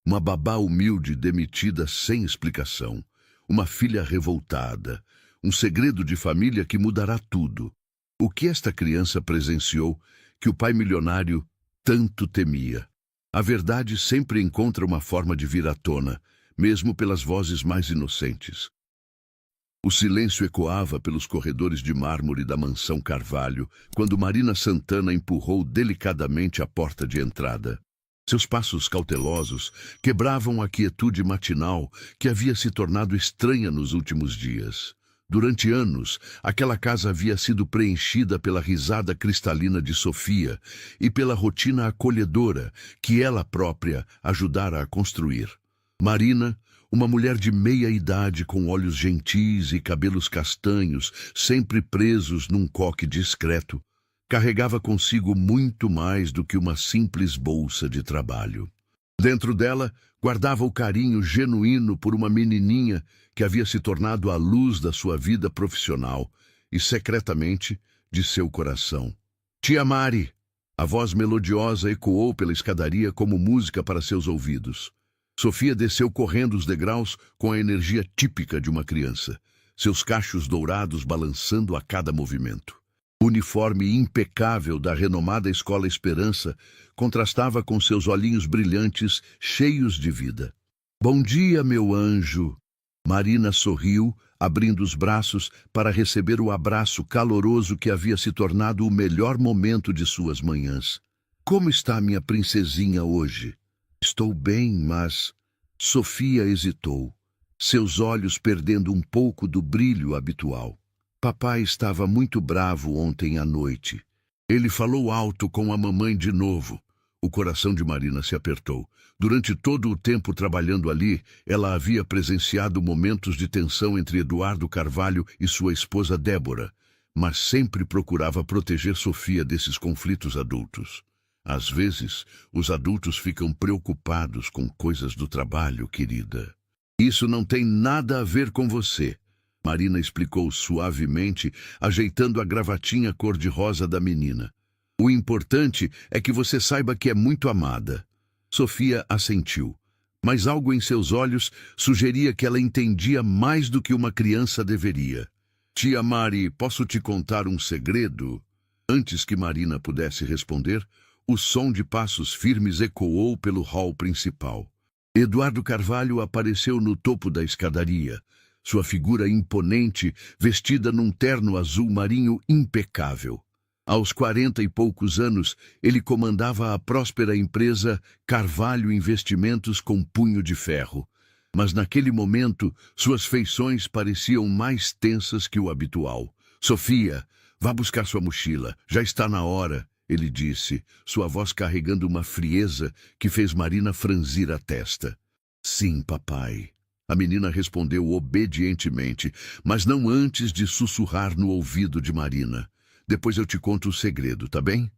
Uma babá humilde demitida sem explicação. Uma filha revoltada. Um segredo de família que mudará tudo. O que esta criança presenciou que o pai milionário tanto temia? A verdade sempre encontra uma forma de vir à tona, mesmo pelas vozes mais inocentes. O silêncio ecoava pelos corredores de mármore da mansão Carvalho, quando Marina Santana empurrou delicadamente a porta de entrada. Seus passos cautelosos quebravam a quietude matinal que havia se tornado estranha nos últimos dias. Durante anos, aquela casa havia sido preenchida pela risada cristalina de Sofia e pela rotina acolhedora que ela própria ajudara a construir. Marina, uma mulher de meia-idade com olhos gentis e cabelos castanhos, sempre presos num coque discreto, carregava consigo muito mais do que uma simples bolsa de trabalho. Dentro dela, guardava o carinho genuíno por uma menininha que havia se tornado a luz da sua vida profissional e, secretamente, de seu coração. Tia Mari! A voz melodiosa ecoou pela escadaria como música para seus ouvidos. Sofia desceu correndo os degraus com a energia típica de uma criança, seus cachos dourados balançando a cada movimento. O uniforme impecável da renomada Escola Esperança contrastava com seus olhinhos brilhantes, cheios de vida. Bom dia, meu anjo! Marina sorriu, abrindo os braços para receber o abraço caloroso que havia se tornado o melhor momento de suas manhãs. Como está minha princesinha hoje? Estou bem, mas... Sofia hesitou, seus olhos perdendo um pouco do brilho habitual. Papai estava muito bravo ontem à noite. Ele falou alto com a mamãe de novo. O coração de Marina se apertou. Durante todo o tempo trabalhando ali, ela havia presenciado momentos de tensão entre Eduardo Carvalho e sua esposa Débora, mas sempre procurava proteger Sofia desses conflitos adultos. Às vezes, os adultos ficam preocupados com coisas do trabalho, querida. Isso não tem nada a ver com você, Marina explicou suavemente, ajeitando a gravatinha cor-de-rosa da menina. O importante é que você saiba que é muito amada. Sofia assentiu, mas algo em seus olhos sugeria que ela entendia mais do que uma criança deveria. Tia Mari, posso te contar um segredo? Antes que Marina pudesse responder, o som de passos firmes ecoou pelo hall principal. Eduardo Carvalho apareceu no topo da escadaria, sua figura imponente, vestida num terno azul marinho impecável. Aos 40 e poucos anos, ele comandava a próspera empresa Carvalho Investimentos com punho de ferro. Mas naquele momento, suas feições pareciam mais tensas que o habitual. Sofia, vá buscar sua mochila, já está na hora, ele disse, sua voz carregando uma frieza que fez Marina franzir a testa. Sim, papai. A menina respondeu obedientemente, mas não antes de sussurrar no ouvido de Marina. Depois eu te conto o segredo, tá bem?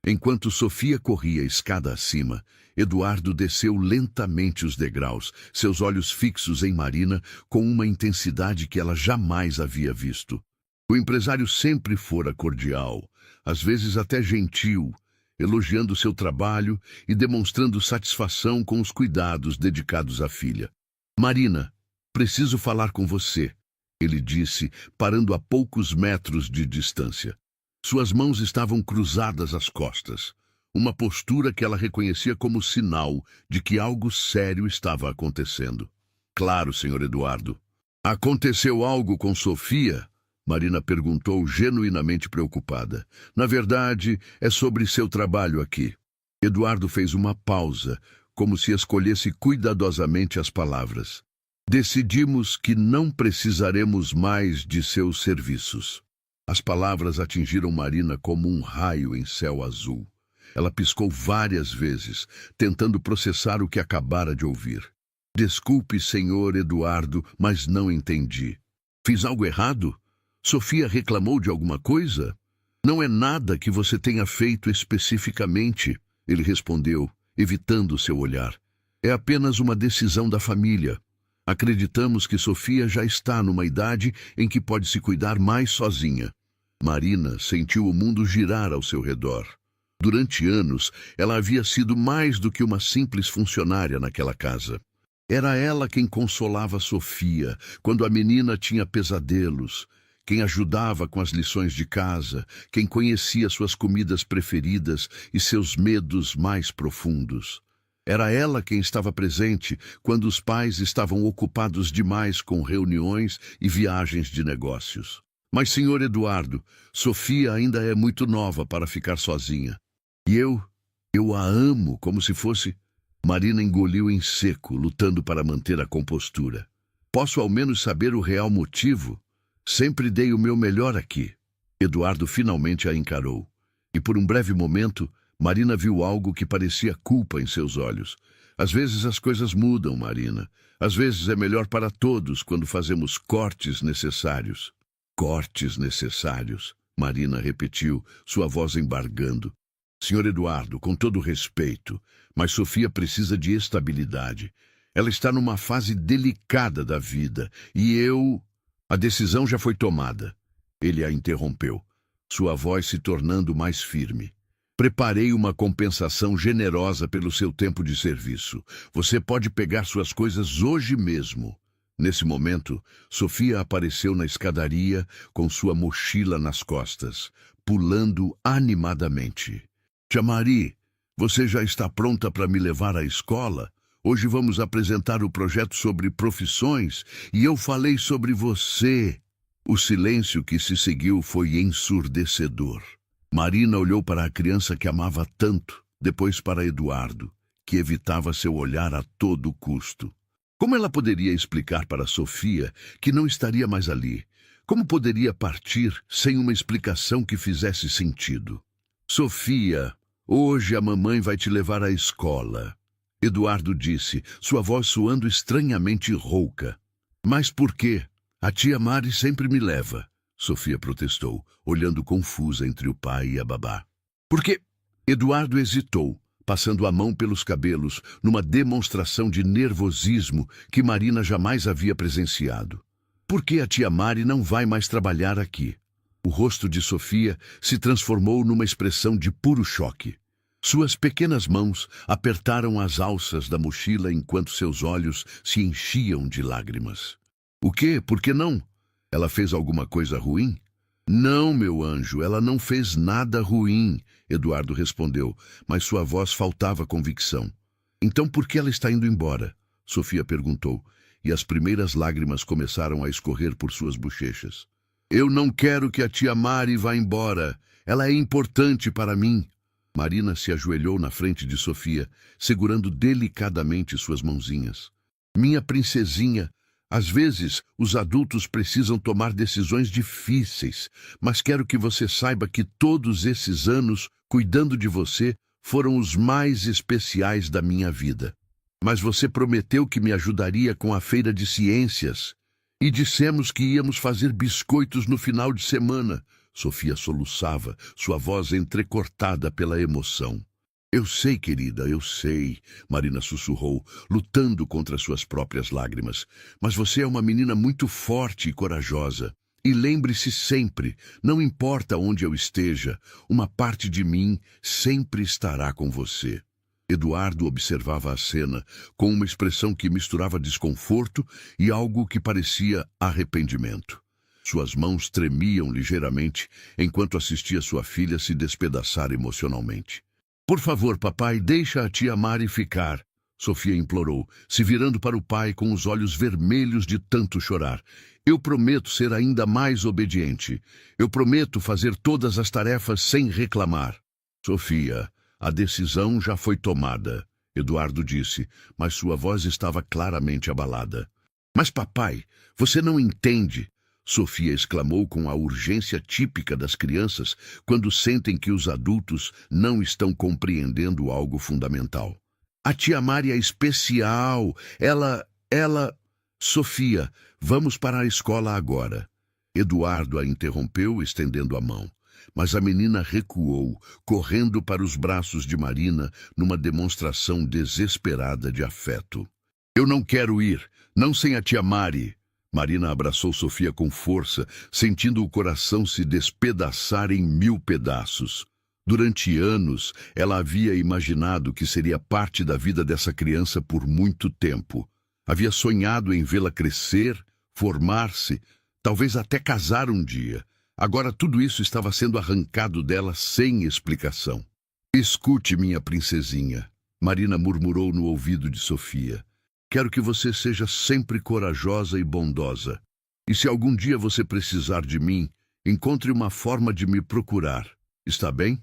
Enquanto Sofia corria escada acima, Eduardo desceu lentamente os degraus, seus olhos fixos em Marina com uma intensidade que ela jamais havia visto. O empresário sempre fora cordial, às vezes até gentil, elogiando seu trabalho e demonstrando satisfação com os cuidados dedicados à filha. Marina, preciso falar com você, ele disse, parando a poucos metros de distância. Suas mãos estavam cruzadas às costas, uma postura que ela reconhecia como sinal de que algo sério estava acontecendo. Claro, senhor Eduardo. Aconteceu algo com Sofia? Marina perguntou, genuinamente preocupada. Na verdade, é sobre seu trabalho aqui. Eduardo fez uma pausa, como se escolhesse cuidadosamente as palavras. Decidimos que não precisaremos mais de seus serviços. As palavras atingiram Marina como um raio em céu azul. Ela piscou várias vezes, tentando processar o que acabara de ouvir. Desculpe, senhor Eduardo, mas não entendi. Fiz algo errado? Sofia reclamou de alguma coisa? Não é nada que você tenha feito especificamente, ele respondeu, evitando seu olhar. É apenas uma decisão da família. Acreditamos que Sofia já está numa idade em que pode se cuidar mais sozinha. Marina sentiu o mundo girar ao seu redor. Durante anos, ela havia sido mais do que uma simples funcionária naquela casa. Era ela quem consolava Sofia quando a menina tinha pesadelos, quem ajudava com as lições de casa, quem conhecia suas comidas preferidas e seus medos mais profundos. Era ela quem estava presente quando os pais estavam ocupados demais com reuniões e viagens de negócios. Mas, senhor Eduardo, Sofia ainda é muito nova para ficar sozinha. E eu a amo como se fosse... Marina engoliu em seco, lutando para manter a compostura. Posso ao menos saber o real motivo? Sempre dei o meu melhor aqui. Eduardo finalmente a encarou. E por um breve momento, Marina viu algo que parecia culpa em seus olhos. Às vezes as coisas mudam, Marina. Às vezes é melhor para todos quando fazemos cortes necessários. Cortes necessários, Marina repetiu, sua voz embargando. Senhor Eduardo, com todo respeito, mas Sofia precisa de estabilidade. Ela está numa fase delicada da vida e A decisão já foi tomada. Ele a interrompeu, sua voz se tornando mais firme. Preparei uma compensação generosa pelo seu tempo de serviço. Você pode pegar suas coisas hoje mesmo. Nesse momento, Sofia apareceu na escadaria com sua mochila nas costas, pulando animadamente. Tia Mari, você já está pronta para me levar à escola? Hoje vamos apresentar o projeto sobre profissões e eu falei sobre você. O silêncio que se seguiu foi ensurdecedor. Marina olhou para a criança que amava tanto, depois para Eduardo, que evitava seu olhar a todo custo. Como ela poderia explicar para Sofia que não estaria mais ali? Como poderia partir sem uma explicação que fizesse sentido? Sofia, hoje a mamãe vai te levar à escola. Eduardo disse, sua voz soando estranhamente rouca. Mas por quê? A tia Mari sempre me leva, Sofia protestou, olhando confusa entre o pai e a babá. Por quê? Eduardo hesitou, passando a mão pelos cabelos, numa demonstração de nervosismo que Marina jamais havia presenciado. Por que a tia Mari não vai mais trabalhar aqui? O rosto de Sofia se transformou numa expressão de puro choque. Suas pequenas mãos apertaram as alças da mochila enquanto seus olhos se enchiam de lágrimas. O quê? Por que não? Ela fez alguma coisa ruim? Não, meu anjo, ela não fez nada ruim, Eduardo respondeu, mas sua voz faltava convicção. Então por que ela está indo embora? Sofia perguntou, e as primeiras lágrimas começaram a escorrer por suas bochechas. Eu não quero que a tia Mari vá embora. Ela é importante para mim. Marina se ajoelhou na frente de Sofia, segurando delicadamente suas mãozinhas. Minha princesinha, às vezes os adultos precisam tomar decisões difíceis, mas quero que você saiba que todos esses anos cuidando de você foram os mais especiais da minha vida. Mas você prometeu que me ajudaria com a feira de ciências. E dissemos que íamos fazer biscoitos no final de semana. Sofia soluçava, sua voz entrecortada pela emoção. Eu sei, querida, eu sei, Marina sussurrou, lutando contra suas próprias lágrimas. Mas você é uma menina muito forte e corajosa. E lembre-se sempre, não importa onde eu esteja, uma parte de mim sempre estará com você. Eduardo observava a cena com uma expressão que misturava desconforto e algo que parecia arrependimento. Suas mãos tremiam ligeiramente enquanto assistia sua filha se despedaçar emocionalmente. Por favor, papai, deixa a tia Mari ficar, Sofia implorou, se virando para o pai com os olhos vermelhos de tanto chorar. Eu prometo ser ainda mais obediente. Eu prometo fazer todas as tarefas sem reclamar. Sofia, a decisão já foi tomada, Eduardo disse, mas sua voz estava claramente abalada. Mas papai, você não entende, Sofia exclamou com a urgência típica das crianças quando sentem que os adultos não estão compreendendo algo fundamental. A tia Mari é especial, ela... Sofia, vamos para a escola agora. Eduardo a interrompeu, estendendo a mão. Mas a menina recuou, correndo para os braços de Marina numa demonstração desesperada de afeto. Eu não quero ir, não sem a tia Mari. Marina abraçou Sofia com força, sentindo o coração se despedaçar em 1000 pedaços. Durante anos, ela havia imaginado que seria parte da vida dessa criança por muito tempo. Havia sonhado em vê-la crescer, formar-se, talvez até casar um dia. Agora tudo isso estava sendo arrancado dela sem explicação. Escute, minha princesinha, Marina murmurou no ouvido de Sofia. Quero que você seja sempre corajosa e bondosa. E se algum dia você precisar de mim, encontre uma forma de me procurar. Está bem?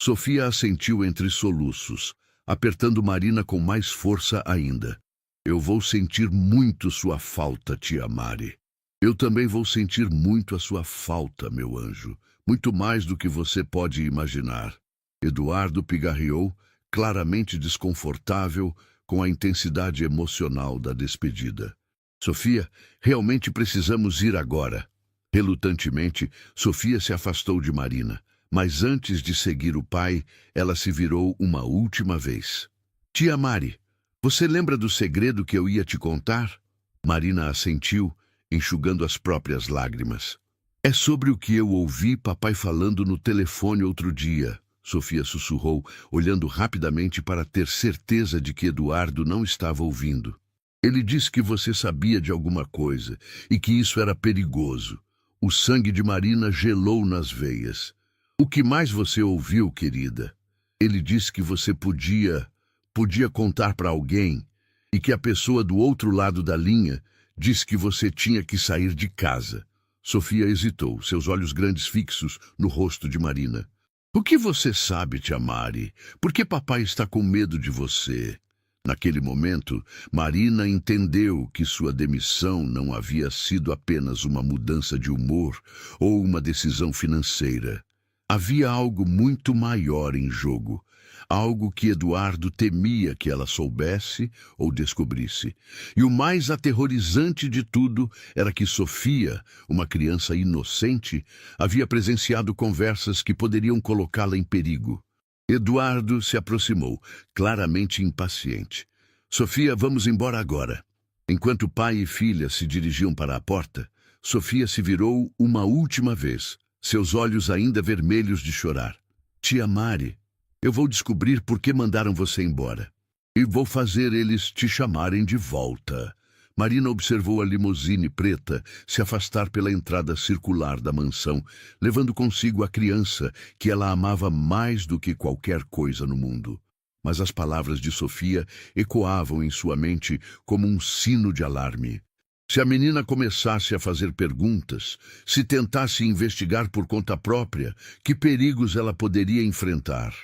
Sofia assentiu entre soluços, apertando Marina com mais força ainda. Eu vou sentir muito sua falta, tia Mari. Eu também vou sentir muito a sua falta, meu anjo. Muito mais do que você pode imaginar. Eduardo pigarreou, claramente desconfortável com a intensidade emocional da despedida. Sofia, realmente precisamos ir agora. Relutantemente, Sofia se afastou de Marina. Mas antes de seguir o pai, ela se virou uma última vez. Tia Mari, você lembra do segredo que eu ia te contar? Marina assentiu, enxugando as próprias lágrimas. É sobre o que eu ouvi papai falando no telefone outro dia, Sofia sussurrou, olhando rapidamente para ter certeza de que Eduardo não estava ouvindo. Ele disse que você sabia de alguma coisa e que isso era perigoso. O sangue de Marina gelou nas veias. O que mais você ouviu, querida? Ele disse que você podia contar para alguém e que a pessoa do outro lado da linha disse que você tinha que sair de casa. Sofia hesitou, seus olhos grandes fixos no rosto de Marina. O que você sabe, tia Mari? Por que papai está com medo de você? Naquele momento, Marina entendeu que sua demissão não havia sido apenas uma mudança de humor ou uma decisão financeira. Havia algo muito maior em jogo, algo que Eduardo temia que ela soubesse ou descobrisse. E o mais aterrorizante de tudo era que Sofia, uma criança inocente, havia presenciado conversas que poderiam colocá-la em perigo. Eduardo se aproximou, claramente impaciente. Sofia, vamos embora agora. Enquanto pai e filha se dirigiam para a porta, Sofia se virou uma última vez, seus olhos ainda vermelhos de chorar. Tia Mari, eu vou descobrir por que mandaram você embora. E vou fazer eles te chamarem de volta. Marina observou a limusine preta se afastar pela entrada circular da mansão, levando consigo a criança que ela amava mais do que qualquer coisa no mundo. Mas as palavras de Sofia ecoavam em sua mente como um sino de alarme. Se a menina começasse a fazer perguntas, se tentasse investigar por conta própria, que perigos ela poderia enfrentar?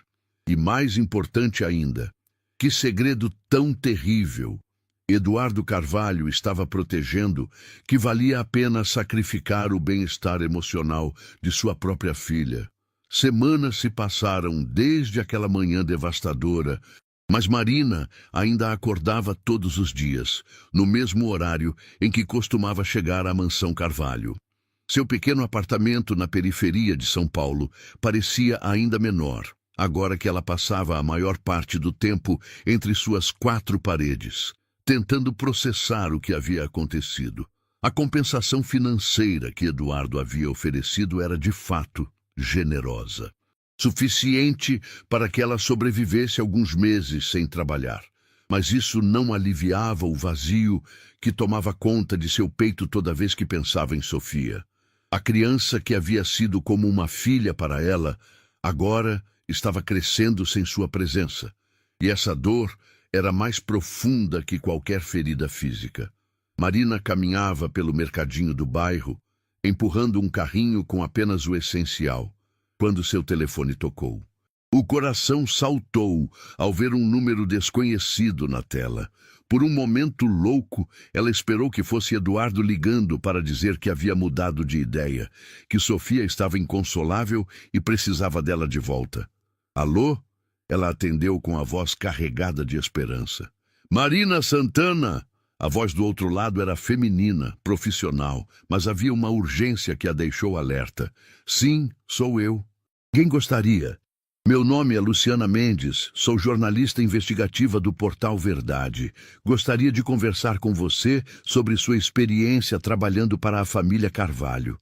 E mais importante ainda, que segredo tão terrível Eduardo Carvalho estava protegendo que valia a pena sacrificar o bem-estar emocional de sua própria filha. Semanas se passaram desde aquela manhã devastadora, mas Marina ainda acordava todos os dias, no mesmo horário em que costumava chegar à mansão Carvalho. Seu pequeno apartamento na periferia de São Paulo parecia ainda menor, agora que ela passava a maior parte do tempo entre suas quatro paredes, tentando processar o que havia acontecido. A compensação financeira que Eduardo havia oferecido era, de fato, generosa. Suficiente para que ela sobrevivesse alguns meses sem trabalhar. Mas isso não aliviava o vazio que tomava conta de seu peito toda vez que pensava em Sofia. A criança que havia sido como uma filha para ela, agora estava crescendo sem sua presença. E essa dor era mais profunda que qualquer ferida física. Marina caminhava pelo mercadinho do bairro, empurrando um carrinho com apenas o essencial, quando seu telefone tocou. O coração saltou ao ver um número desconhecido na tela. Por um momento louco, ela esperou que fosse Eduardo ligando para dizer que havia mudado de ideia, que Sofia estava inconsolável e precisava dela de volta. Alô? Ela atendeu com a voz carregada de esperança. Marina Santana! A voz do outro lado era feminina, profissional, mas havia uma urgência que a deixou alerta. Sim, sou eu. Quem gostaria? Meu nome é Luciana Mendes, sou jornalista investigativa do Portal Verdade. Gostaria de conversar com você sobre sua experiência trabalhando para a família Carvalho.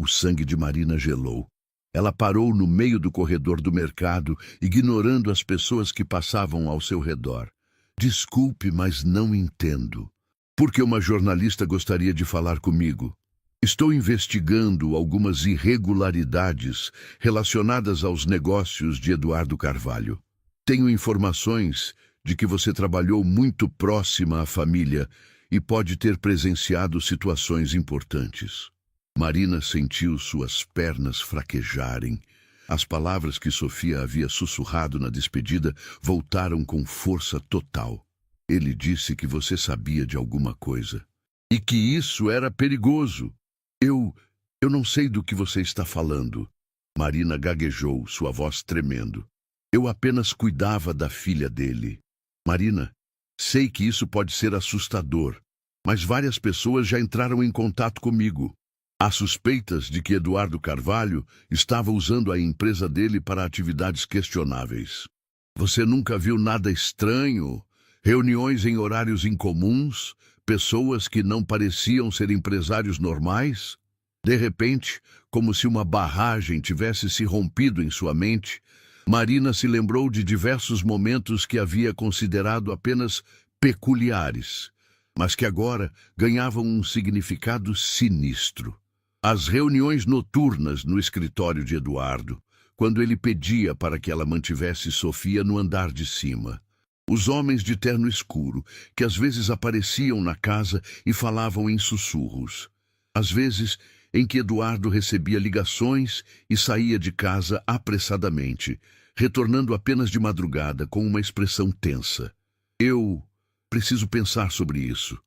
O sangue de Marina gelou. Ela parou no meio do corredor do mercado, ignorando as pessoas que passavam ao seu redor. Desculpe, mas não entendo. Por que uma jornalista gostaria de falar comigo? Estou investigando algumas irregularidades relacionadas aos negócios de Eduardo Carvalho. Tenho informações de que você trabalhou muito próxima à família e pode ter presenciado situações importantes. Marina sentiu suas pernas fraquejarem. As palavras que Sofia havia sussurrado na despedida voltaram com força total. Ele disse que você sabia de alguma coisa e que isso era perigoso. Eu não sei do que você está falando. Marina gaguejou, sua voz tremendo. Eu apenas cuidava da filha dele. Marina, sei que isso pode ser assustador, mas várias pessoas já entraram em contato comigo. Há suspeitas de que Eduardo Carvalho estava usando a empresa dele para atividades questionáveis. Você nunca viu nada estranho? Reuniões em horários incomuns? Pessoas que não pareciam ser empresários normais? De repente, como se uma barragem tivesse se rompido em sua mente, Marina se lembrou de diversos momentos que havia considerado apenas peculiares, mas que agora ganhavam um significado sinistro. As reuniões noturnas no escritório de Eduardo, quando ele pedia para que ela mantivesse Sofia no andar de cima. Os homens de terno escuro, que às vezes apareciam na casa e falavam em sussurros. Às vezes, em que Eduardo recebia ligações e saía de casa apressadamente, retornando apenas de madrugada com uma expressão tensa. Eu preciso pensar sobre isso,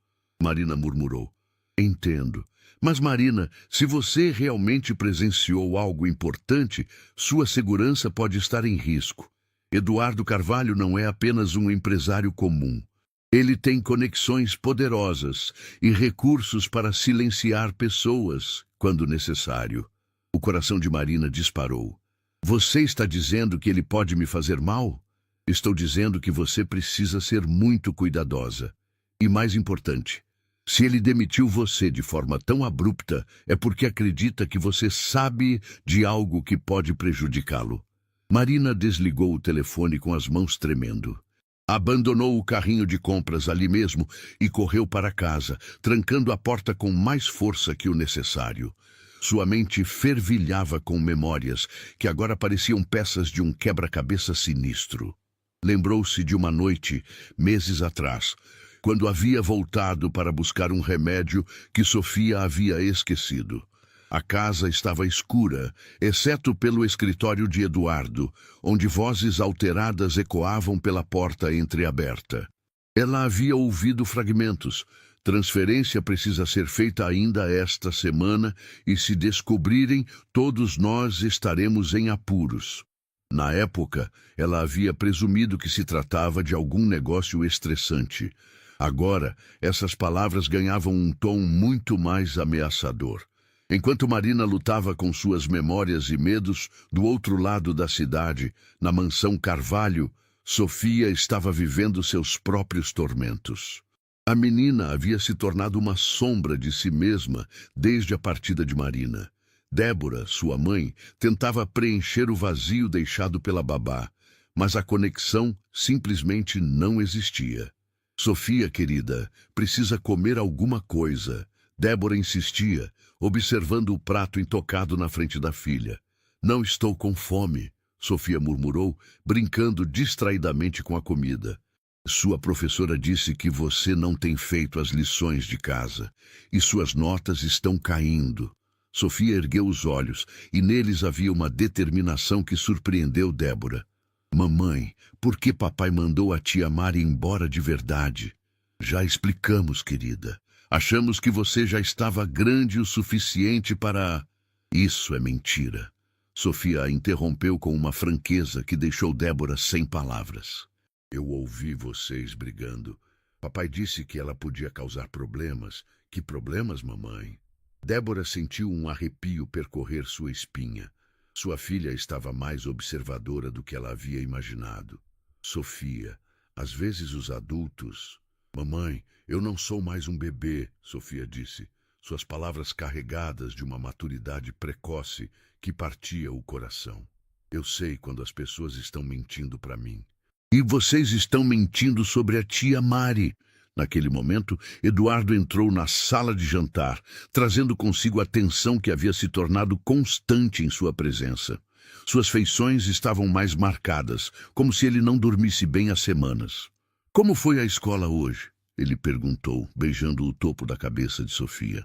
Marina murmurou. Entendo. Mas, Marina, se você realmente presenciou algo importante, sua segurança pode estar em risco. Eduardo Carvalho não é apenas um empresário comum. Ele tem conexões poderosas e recursos para silenciar pessoas quando necessário. O coração de Marina disparou. Você está dizendo que ele pode me fazer mal? Estou dizendo que você precisa ser muito cuidadosa. E mais importante, se ele demitiu você de forma tão abrupta, é porque acredita que você sabe de algo que pode prejudicá-lo. Marina desligou o telefone com as mãos tremendo. Abandonou o carrinho de compras ali mesmo e correu para casa, trancando a porta com mais força que o necessário. Sua mente fervilhava com memórias que agora pareciam peças de um quebra-cabeça sinistro. Lembrou-se de uma noite, meses atrás, quando havia voltado para buscar um remédio que Sofia havia esquecido. A casa estava escura, exceto pelo escritório de Eduardo, onde vozes alteradas ecoavam pela porta entreaberta. Ela havia ouvido fragmentos. Transferência precisa ser feita ainda esta semana e, se descobrirem, todos nós estaremos em apuros. Na época, ela havia presumido que se tratava de algum negócio estressante. Agora, essas palavras ganhavam um tom muito mais ameaçador. Enquanto Marina lutava com suas memórias e medos, do outro lado da cidade, na mansão Carvalho, Sofia estava vivendo seus próprios tormentos. A menina havia se tornado uma sombra de si mesma desde a partida de Marina. Débora, sua mãe, tentava preencher o vazio deixado pela babá, mas a conexão simplesmente não existia. Sofia, querida, precisa comer alguma coisa. Débora insistia, observando o prato intocado na frente da filha. Não estou com fome, Sofia murmurou, brincando distraidamente com a comida. Sua professora disse que você não tem feito as lições de casa e suas notas estão caindo. Sofia ergueu os olhos e neles havia uma determinação que surpreendeu Débora. Mamãe, por que papai mandou a tia Mari embora de verdade? Já explicamos, querida. Achamos que você já estava grande o suficiente para... Isso é mentira. Sofia a interrompeu com uma franqueza que deixou Débora sem palavras. Eu ouvi vocês brigando. Papai disse que ela podia causar problemas. Que problemas, mamãe? Débora sentiu um arrepio percorrer sua espinha. Sua filha estava mais observadora do que ela havia imaginado. Sofia, às vezes os adultos... Mamãe, eu não sou mais um bebê, Sofia disse. suas palavras carregadas de uma maturidade precoce que partia o coração. Eu sei quando as pessoas estão mentindo para mim. E vocês estão mentindo sobre a tia Mari. Naquele momento, Eduardo entrou na sala de jantar, trazendo consigo a tensão que havia se tornado constante em sua presença. Suas feições estavam mais marcadas, como se ele não dormisse bem há semanas. Como foi a escola hoje? Ele perguntou, beijando o topo da cabeça de Sofia.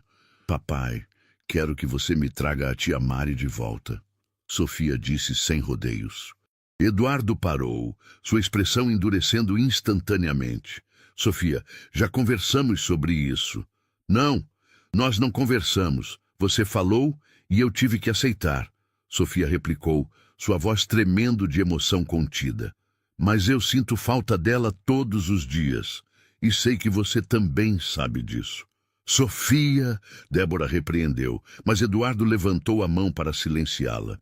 Papai, quero que você me traga a tia Mari de volta. Sofia disse sem rodeios. Eduardo parou, sua expressão endurecendo instantaneamente. Sofia, já conversamos sobre isso. Não, nós não conversamos. Você falou e eu tive que aceitar. Sofia replicou, sua voz tremendo de emoção contida. Mas eu sinto falta dela todos os dias. E sei que você também sabe disso. Sofia, Débora repreendeu, mas Eduardo levantou a mão para silenciá-la.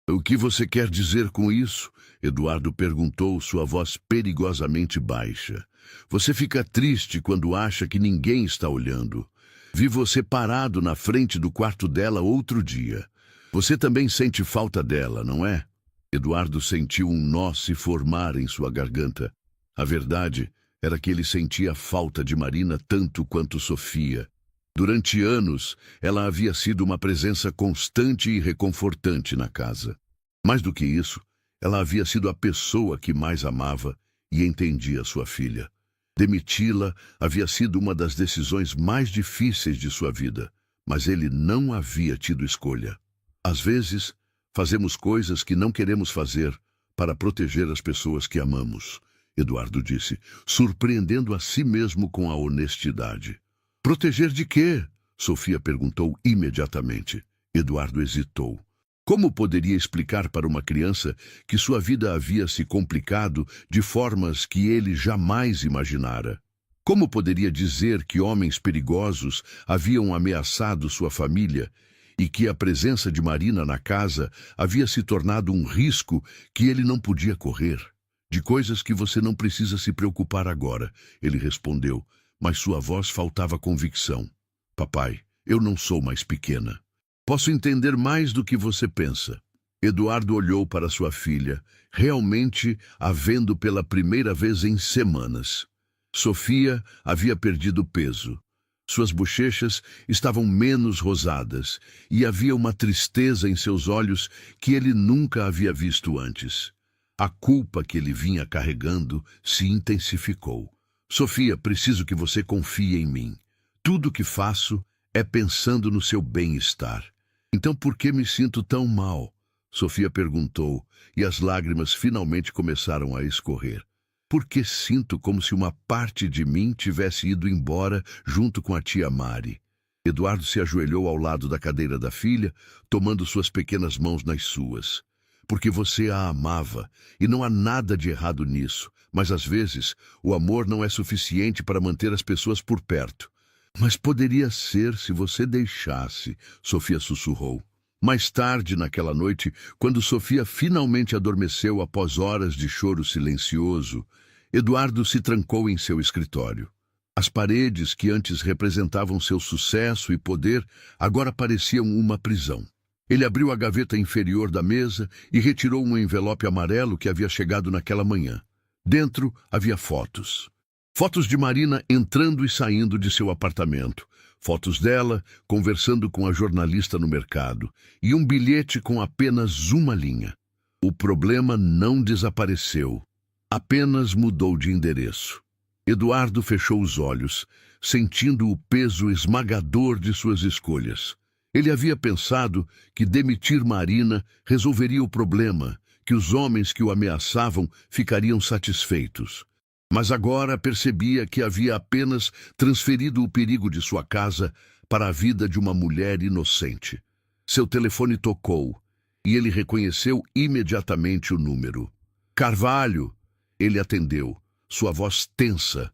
O que você quer dizer com isso? Eduardo perguntou, sua voz perigosamente baixa. Você fica triste quando acha que ninguém está olhando. Vi você parado na frente do quarto dela outro dia. Você também sente falta dela, não é? Eduardo sentiu um nó se formar em sua garganta. A verdade era que ele sentia falta de Marina tanto quanto Sofia. Durante anos, ela havia sido uma presença constante e reconfortante na casa. Mais do que isso, ela havia sido a pessoa que mais amava e entendia sua filha. Demiti-la havia sido uma das decisões mais difíceis de sua vida, mas ele não havia tido escolha. Às vezes, fazemos coisas que não queremos fazer para proteger as pessoas que amamos, Eduardo disse, surpreendendo a si mesmo com a honestidade. Proteger de quê? Sofia perguntou imediatamente. Eduardo hesitou. Como poderia explicar para uma criança que sua vida havia se complicado de formas que ele jamais imaginara? Como poderia dizer que homens perigosos haviam ameaçado sua família e que a presença de Marina na casa havia se tornado um risco que ele não podia correr? De coisas que você não precisa se preocupar agora, ele respondeu, mas sua voz faltava convicção. Papai, eu não sou mais pequena. Posso entender mais do que você pensa. Eduardo olhou para sua filha, realmente a vendo pela primeira vez em semanas. Sofia havia perdido peso. Suas bochechas estavam menos rosadas e havia uma tristeza em seus olhos que ele nunca havia visto antes. A culpa que ele vinha carregando se intensificou. Sofia, preciso que você confie em mim. Tudo o que faço é pensando no seu bem-estar. Então por que me sinto tão mal? Sofia perguntou, e as lágrimas finalmente começaram a escorrer. Porque sinto como se uma parte de mim tivesse ido embora junto com a tia Mari. Eduardo se ajoelhou ao lado da cadeira da filha, tomando suas pequenas mãos nas suas. Porque você a amava, e não há nada de errado nisso, mas às vezes o amor não é suficiente para manter as pessoas por perto. Mas poderia ser se você deixasse, Sofia sussurrou. Mais tarde naquela noite, quando Sofia finalmente adormeceu após horas de choro silencioso, Eduardo se trancou em seu escritório. As paredes que antes representavam seu sucesso e poder agora pareciam uma prisão. Ele abriu a gaveta inferior da mesa e retirou um envelope amarelo que havia chegado naquela manhã. Dentro havia fotos. Fotos de Marina entrando e saindo de seu apartamento. Fotos dela conversando com a jornalista no mercado. E um bilhete com apenas uma linha. O problema não desapareceu. Apenas mudou de endereço. Eduardo fechou os olhos, sentindo o peso esmagador de suas escolhas. Ele havia pensado que demitir Marina resolveria o problema, que os homens que o ameaçavam ficariam satisfeitos. Mas agora percebia que havia apenas transferido o perigo de sua casa para a vida de uma mulher inocente. Seu telefone tocou e ele reconheceu imediatamente o número. Carvalho! Ele atendeu, sua voz tensa.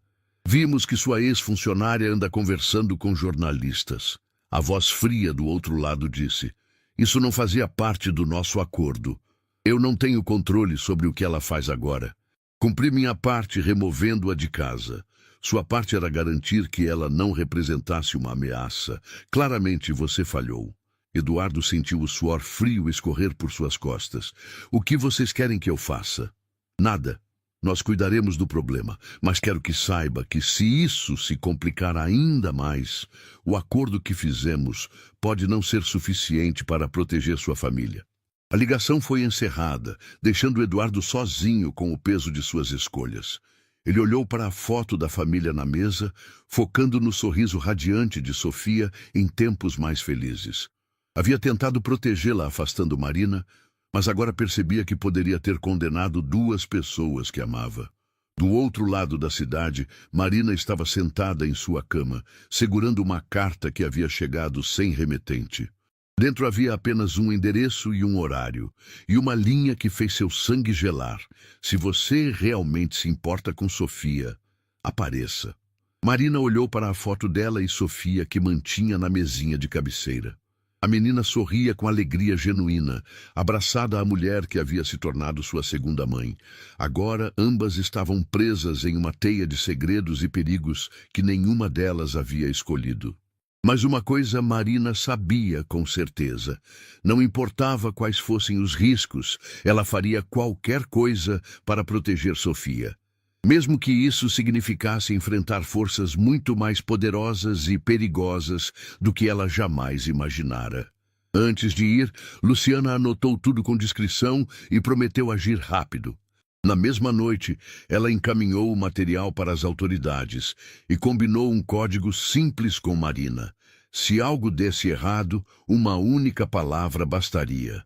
Vimos que sua ex-funcionária anda conversando com jornalistas. A voz fria do outro lado disse, isso não fazia parte do nosso acordo. Eu não tenho controle sobre o que ela faz agora. Cumpri minha parte removendo-a de casa. Sua parte era garantir que ela não representasse uma ameaça. Claramente você falhou. Eduardo sentiu o suor frio escorrer por suas costas. O que vocês querem que eu faça? Nada. Nós cuidaremos do problema, mas quero que saiba que se isso se complicar ainda mais, o acordo que fizemos pode não ser suficiente para proteger sua família. A ligação foi encerrada, deixando Eduardo sozinho com o peso de suas escolhas. Ele olhou para a foto da família na mesa, focando no sorriso radiante de Sofia em tempos mais felizes. Havia tentado protegê-la afastando Marina, mas agora percebia que poderia ter condenado duas pessoas que amava. Do outro lado da cidade, Marina estava sentada em sua cama, segurando uma carta que havia chegado sem remetente. Dentro havia apenas um endereço e um horário, e uma linha que fez seu sangue gelar. Se você realmente se importa com Sofia, apareça. Marina olhou para a foto dela e Sofia que mantinha na mesinha de cabeceira. A menina sorria com alegria genuína, abraçada à mulher que havia se tornado sua segunda mãe. Agora, ambas estavam presas em uma teia de segredos e perigos que nenhuma delas havia escolhido. Mas uma coisa Marina sabia com certeza. Não importava quais fossem os riscos, ela faria qualquer coisa para proteger Sofia. Mesmo que isso significasse enfrentar forças muito mais poderosas e perigosas do que ela jamais imaginara. Antes de ir, Luciana anotou tudo com discrição e prometeu agir rápido. Na mesma noite, ela encaminhou o material para as autoridades e combinou um código simples com Marina. Se algo desse errado, uma única palavra bastaria.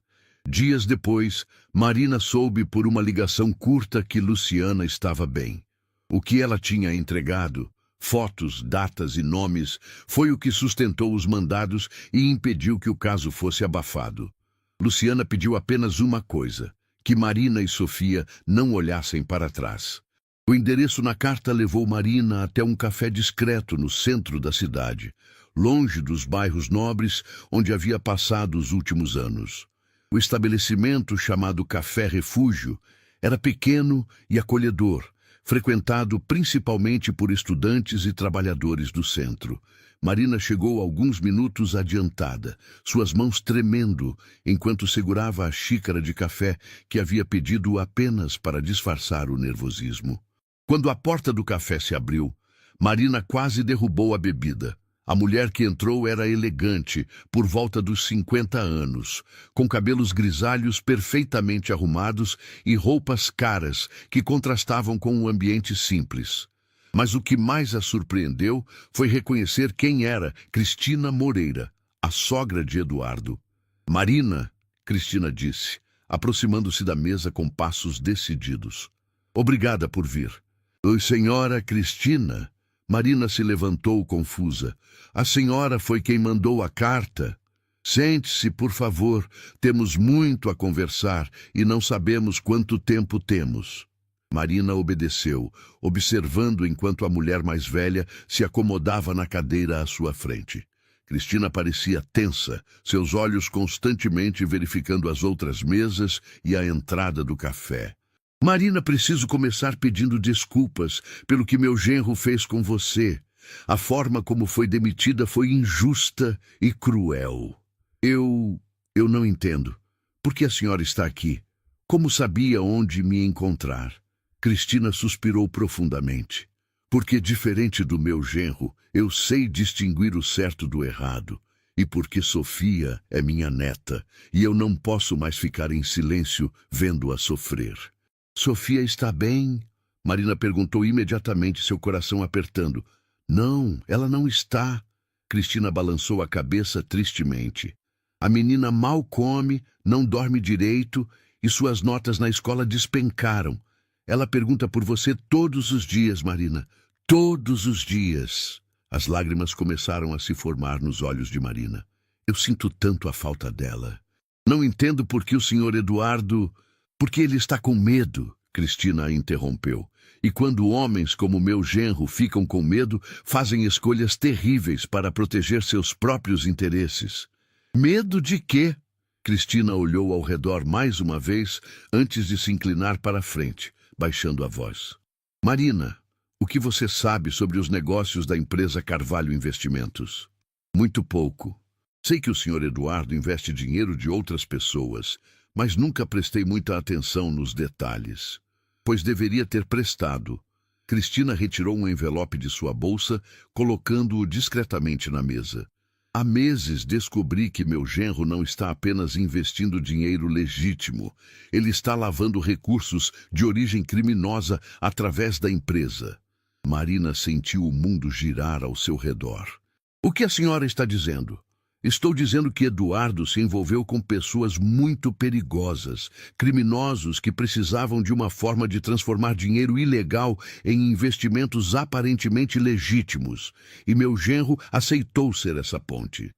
Dias depois, Marina soube por uma ligação curta que Luciana estava bem. O que ela tinha entregado, fotos, datas e nomes, foi o que sustentou os mandados e impediu que o caso fosse abafado. Luciana pediu apenas uma coisa: que Marina e Sofia não olhassem para trás. O endereço na carta levou Marina até um café discreto no centro da cidade, longe dos bairros nobres onde havia passado os últimos anos. O estabelecimento, chamado Café Refúgio, era pequeno e acolhedor, frequentado principalmente por estudantes e trabalhadores do centro. Marina chegou alguns minutos adiantada, suas mãos tremendo, enquanto segurava a xícara de café que havia pedido apenas para disfarçar o nervosismo. Quando a porta do café se abriu, Marina quase derrubou a bebida. A mulher que entrou era elegante, por volta dos 50 anos, com cabelos grisalhos perfeitamente arrumados e roupas caras que contrastavam com um ambiente simples. Mas o que mais a surpreendeu foi reconhecer quem era Cristina Moreira, a sogra de Eduardo. "Marina", Cristina disse, aproximando-se da mesa com passos decididos. "Obrigada por vir." "Oi, senhora Cristina." Marina se levantou confusa. "A senhora foi quem mandou a carta?" "Sente-se, por favor. Temos muito a conversar e não sabemos quanto tempo temos." Marina obedeceu, observando enquanto a mulher mais velha se acomodava na cadeira à sua frente. Cristina parecia tensa, seus olhos constantemente verificando as outras mesas e a entrada do café. "Marina, preciso começar pedindo desculpas pelo que meu genro fez com você. A forma como foi demitida foi injusta e cruel. Eu não entendo. Por que a senhora está aqui? Como sabia onde me encontrar?" Cristina suspirou profundamente. "Porque, diferente do meu genro, eu sei distinguir o certo do errado. E porque Sofia é minha neta, e eu não posso mais ficar em silêncio vendo-a sofrer." "Sofia está bem?" Marina perguntou imediatamente, seu coração apertando. "Não, ela não está." Cristina balançou a cabeça tristemente. "A menina mal come, não dorme direito e suas notas na escola despencaram. Ela pergunta por você todos os dias, Marina. Todos os dias." As lágrimas começaram a se formar nos olhos de Marina. "Eu sinto tanto a falta dela. Não entendo por que o senhor Eduardo... Porque ele está com medo." Cristina a interrompeu. "E quando homens como meu genro ficam com medo, fazem escolhas terríveis para proteger seus próprios interesses." "Medo de quê?" Cristina olhou ao redor mais uma vez, antes de se inclinar para a frente, baixando a voz. "Marina, O que você sabe sobre os negócios da empresa Carvalho Investimentos? Muito pouco. Sei que o senhor Eduardo investe dinheiro de outras pessoas, mas nunca prestei muita atenção nos detalhes. Pois deveria ter prestado. Cristina retirou um envelope de sua bolsa, colocando-o discretamente na mesa. Há meses descobri que meu genro não está apenas investindo dinheiro legítimo, ele está lavando recursos de origem criminosa através da empresa. Marina sentiu o mundo girar ao seu redor. O que a senhora está dizendo? Estou dizendo que Eduardo se envolveu com pessoas muito perigosas, criminosos que precisavam de uma forma de transformar dinheiro ilegal em investimentos aparentemente legítimos, e meu genro aceitou ser essa ponte.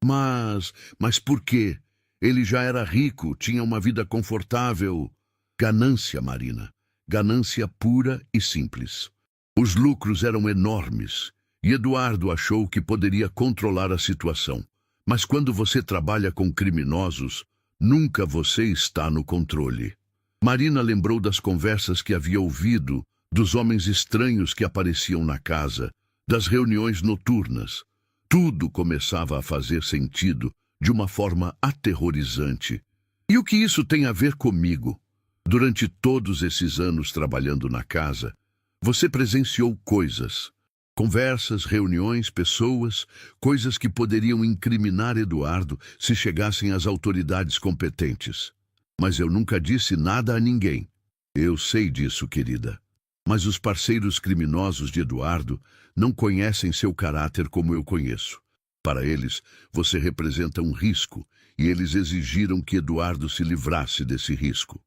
Mas por quê? Ele já era rico, tinha uma vida confortável. Ganância, Marina. Ganância pura e simples. Os lucros eram enormes, e Eduardo achou que poderia controlar a situação. Mas quando você trabalha com criminosos, nunca você está no controle. Marina lembrou das conversas que havia ouvido, dos homens estranhos que apareciam na casa, das reuniões noturnas. Tudo começava a fazer sentido de uma forma aterrorizante. E o que isso tem a ver comigo? Durante todos esses anos trabalhando na casa, você presenciou coisas. Conversas, reuniões, pessoas, coisas que poderiam incriminar Eduardo se chegassem às autoridades competentes. Mas eu nunca disse nada a ninguém. Eu sei disso, querida. Mas os parceiros criminosos de Eduardo não conhecem seu caráter como eu conheço. Para eles, você representa um risco, e eles exigiram que Eduardo se livrasse desse risco.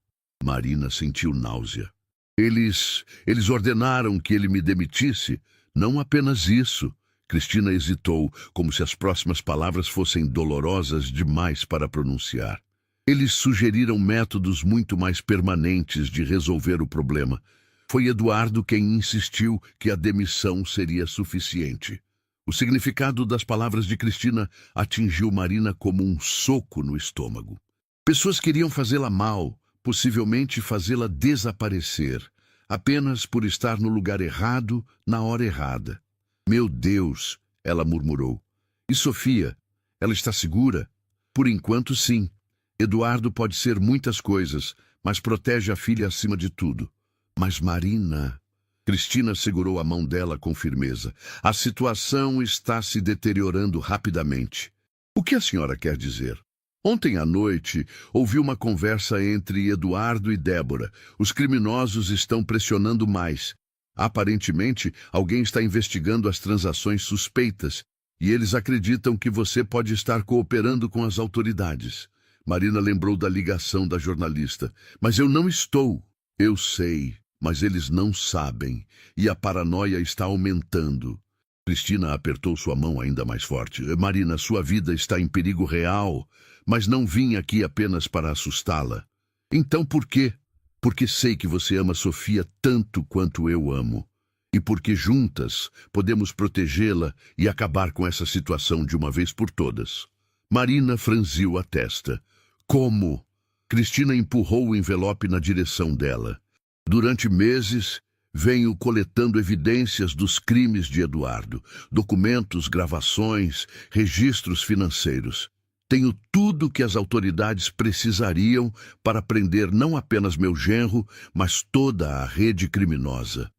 Marina sentiu náusea. Eles ordenaram que ele me demitisse. Não apenas isso. Cristina hesitou, como se as próximas palavras fossem dolorosas demais para pronunciar. Eles sugeriram métodos muito mais permanentes de resolver o problema. Foi Eduardo quem insistiu que a demissão seria suficiente. O significado das palavras de Cristina atingiu Marina como um soco no estômago. Pessoas queriam fazê-la mal, possivelmente fazê-la desaparecer, apenas por estar no lugar errado, na hora errada. Meu Deus, ela murmurou. E Sofia? Ela está segura? Por enquanto, sim. Eduardo pode ser muitas coisas, mas protege a filha acima de tudo. Mas Marina... Cristina segurou a mão dela com firmeza. A situação está se deteriorando rapidamente. O que a senhora quer dizer? Ontem à noite, ouvi uma conversa entre Eduardo e Débora. Os criminosos estão pressionando mais. Aparentemente, alguém está investigando as transações suspeitas, e eles acreditam que você pode estar cooperando com as autoridades. Marina lembrou da ligação da jornalista. Mas eu não estou. Eu sei, mas eles não sabem, e a paranoia está aumentando. Cristina apertou sua mão ainda mais forte. Marina, sua vida está em perigo real, mas não vim aqui apenas para assustá-la. Então por quê? Porque sei que você ama Sofia tanto quanto eu amo. E porque juntas podemos protegê-la e acabar com essa situação de uma vez por todas. Marina franziu a testa. Como? Cristina empurrou o envelope na direção dela. Durante meses, venho coletando evidências dos crimes de Eduardo. Documentos, gravações, registros financeiros. Tenho tudo que as autoridades precisariam para prender não apenas meu genro, mas toda a rede criminosa.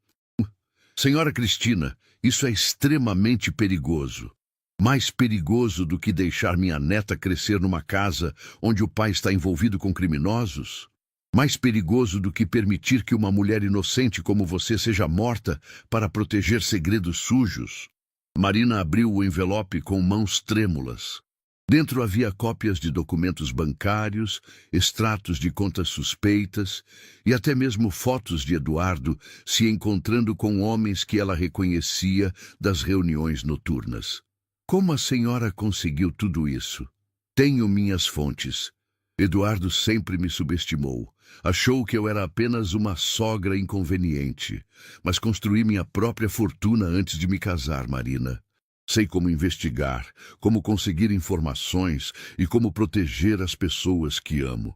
Senhora Cristina, isso é extremamente perigoso. Mais perigoso do que deixar minha neta crescer numa casa onde o pai está envolvido com criminosos? Mais perigoso do que permitir que uma mulher inocente como você seja morta para proteger segredos sujos? Marina abriu o envelope com mãos trêmulas. Dentro havia cópias de documentos bancários, extratos de contas suspeitas e até mesmo fotos de Eduardo se encontrando com homens que ela reconhecia das reuniões noturnas. Como a senhora conseguiu tudo isso? Tenho minhas fontes. Eduardo sempre me subestimou. Achou que eu era apenas uma sogra inconveniente. Mas construí minha própria fortuna antes de me casar, Marina. Sei como investigar, como conseguir informações e como proteger as pessoas que amo.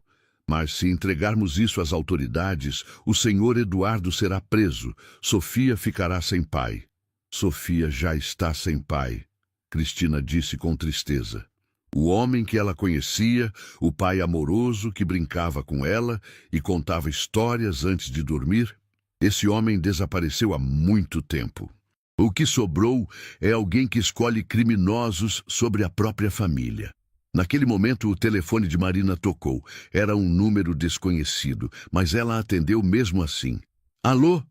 Mas se entregarmos isso às autoridades, o senhor Eduardo será preso. Sofia ficará sem pai. Sofia já está sem pai, Cristina disse com tristeza. O homem que ela conhecia, o pai amoroso que brincava com ela e contava histórias antes de dormir, esse homem desapareceu há muito tempo. O que sobrou é alguém que escolhe criminosos sobre a própria família. Naquele momento, o telefone de Marina tocou. Era um número desconhecido, mas ela atendeu mesmo assim. Alô?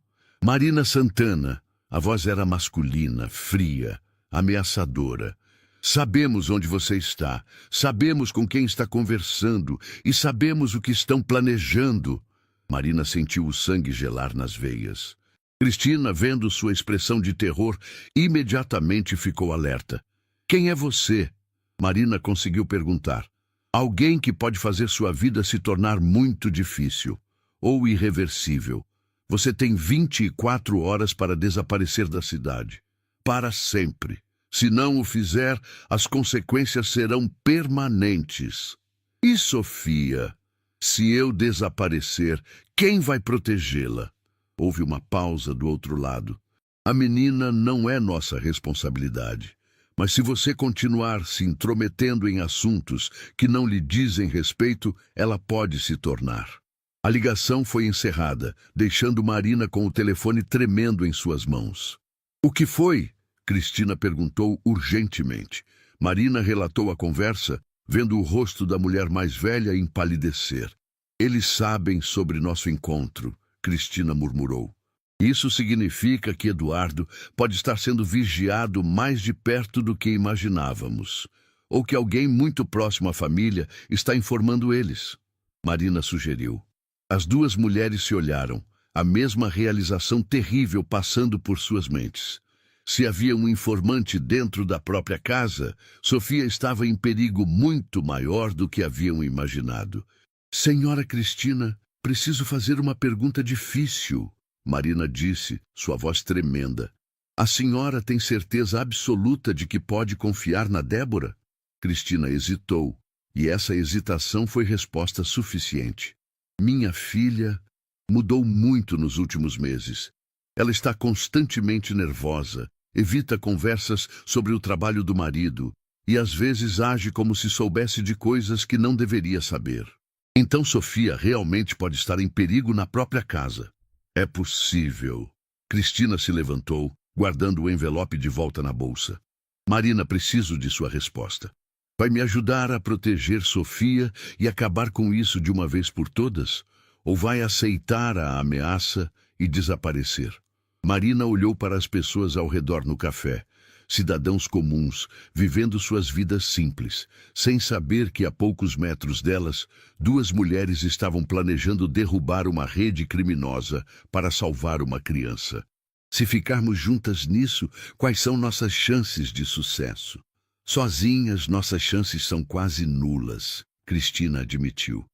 Marina Santana. A voz era masculina, fria, ameaçadora. Sabemos onde você está, sabemos com quem está conversando e sabemos o que estão planejando. Marina sentiu o sangue gelar nas veias. Cristina, vendo sua expressão de terror, imediatamente ficou alerta. Quem é você? Marina conseguiu perguntar. Alguém que pode fazer sua vida se tornar muito difícil ou irreversível. Você tem 24 horas para desaparecer da cidade. Para sempre. Se não o fizer, as consequências serão permanentes. E Sofia? Se eu desaparecer, quem vai protegê-la? Houve uma pausa do outro lado. A menina não é nossa responsabilidade. Mas se você continuar se intrometendo em assuntos que não lhe dizem respeito, ela pode se tornar. A ligação foi encerrada, deixando Marina com o telefone tremendo em suas mãos. O que foi? Cristina perguntou urgentemente. Marina relatou a conversa, vendo o rosto da mulher mais velha empalidecer. Eles sabem sobre nosso encontro, Cristina murmurou. Isso significa que Eduardo pode estar sendo vigiado mais de perto do que imaginávamos, ou que alguém muito próximo à família está informando eles. Marina sugeriu. As duas mulheres se olharam, a mesma realização terrível passando por suas mentes. Se havia um informante dentro da própria casa, Sofia estava em perigo muito maior do que haviam imaginado. Senhora Cristina, preciso fazer uma pergunta difícil, Marina disse, sua voz tremenda. A senhora tem certeza absoluta de que pode confiar na Débora? Cristina hesitou, e essa hesitação foi resposta suficiente. Minha filha mudou muito nos últimos meses. Ela está constantemente nervosa, evita conversas sobre o trabalho do marido e às vezes age como se soubesse de coisas que não deveria saber. Então Sofia realmente pode estar em perigo na própria casa. É possível. Cristina se levantou, guardando o envelope de volta na bolsa. Marina, preciso de sua resposta. Vai me ajudar a proteger Sofia e acabar com isso de uma vez por todas? Ou vai aceitar a ameaça e desaparecer? Marina olhou para as pessoas ao redor no café. Cidadãos comuns, vivendo suas vidas simples, sem saber que a poucos metros delas, duas mulheres estavam planejando derrubar uma rede criminosa para salvar uma criança. Se ficarmos juntas nisso, quais são nossas chances de sucesso? Sozinhas, nossas chances são quase nulas, Cristina admitiu.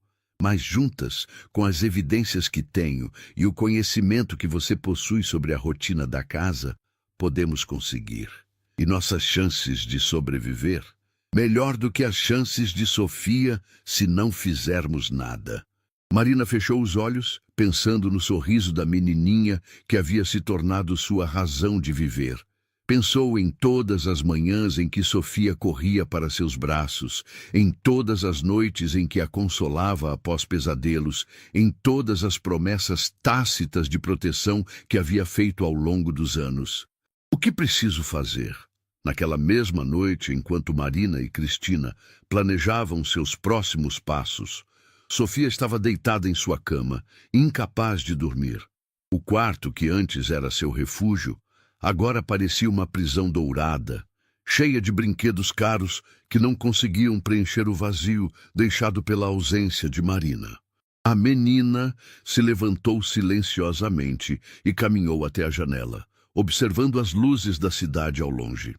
Mas juntas, com as evidências que tenho e o conhecimento que você possui sobre a rotina da casa, podemos conseguir. E nossas chances de sobreviver? Melhor do que as chances de Sofia se não fizermos nada. Marina fechou os olhos, pensando no sorriso da menininha que havia se tornado sua razão de viver. Pensou em todas as manhãs em que Sofia corria para seus braços, em todas as noites em que a consolava após pesadelos, em todas as promessas tácitas de proteção que havia feito ao longo dos anos. O que preciso fazer? Naquela mesma noite, enquanto Marina e Cristina planejavam seus próximos passos, Sofia estava deitada em sua cama, incapaz de dormir. O quarto, que antes era seu refúgio, agora parecia uma prisão dourada, cheia de brinquedos caros que não conseguiam preencher o vazio deixado pela ausência de Marina. A menina se levantou silenciosamente e caminhou até a janela, observando as luzes da cidade ao longe.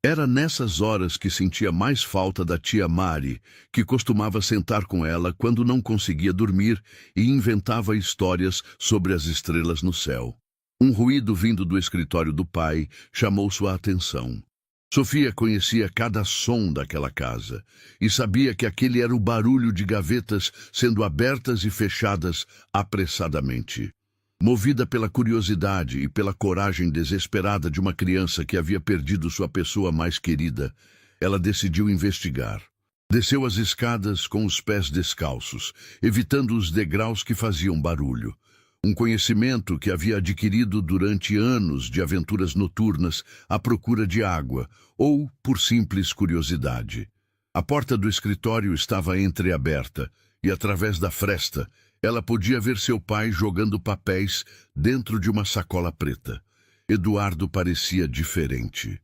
Era nessas horas que sentia mais falta da tia Mari, que costumava sentar com ela quando não conseguia dormir e inventava histórias sobre as estrelas no céu. Um ruído vindo do escritório do pai chamou sua atenção. Sofia conhecia cada som daquela casa e sabia que aquele era o barulho de gavetas sendo abertas e fechadas apressadamente. Movida pela curiosidade e pela coragem desesperada de uma criança que havia perdido sua pessoa mais querida, ela decidiu investigar. Desceu as escadas com os pés descalços, evitando os degraus que faziam barulho. Um conhecimento que havia adquirido durante anos de aventuras noturnas à procura de água ou por simples curiosidade. A porta do escritório estava entreaberta e, através da fresta, ela podia ver seu pai jogando papéis dentro de uma sacola preta. Eduardo parecia diferente.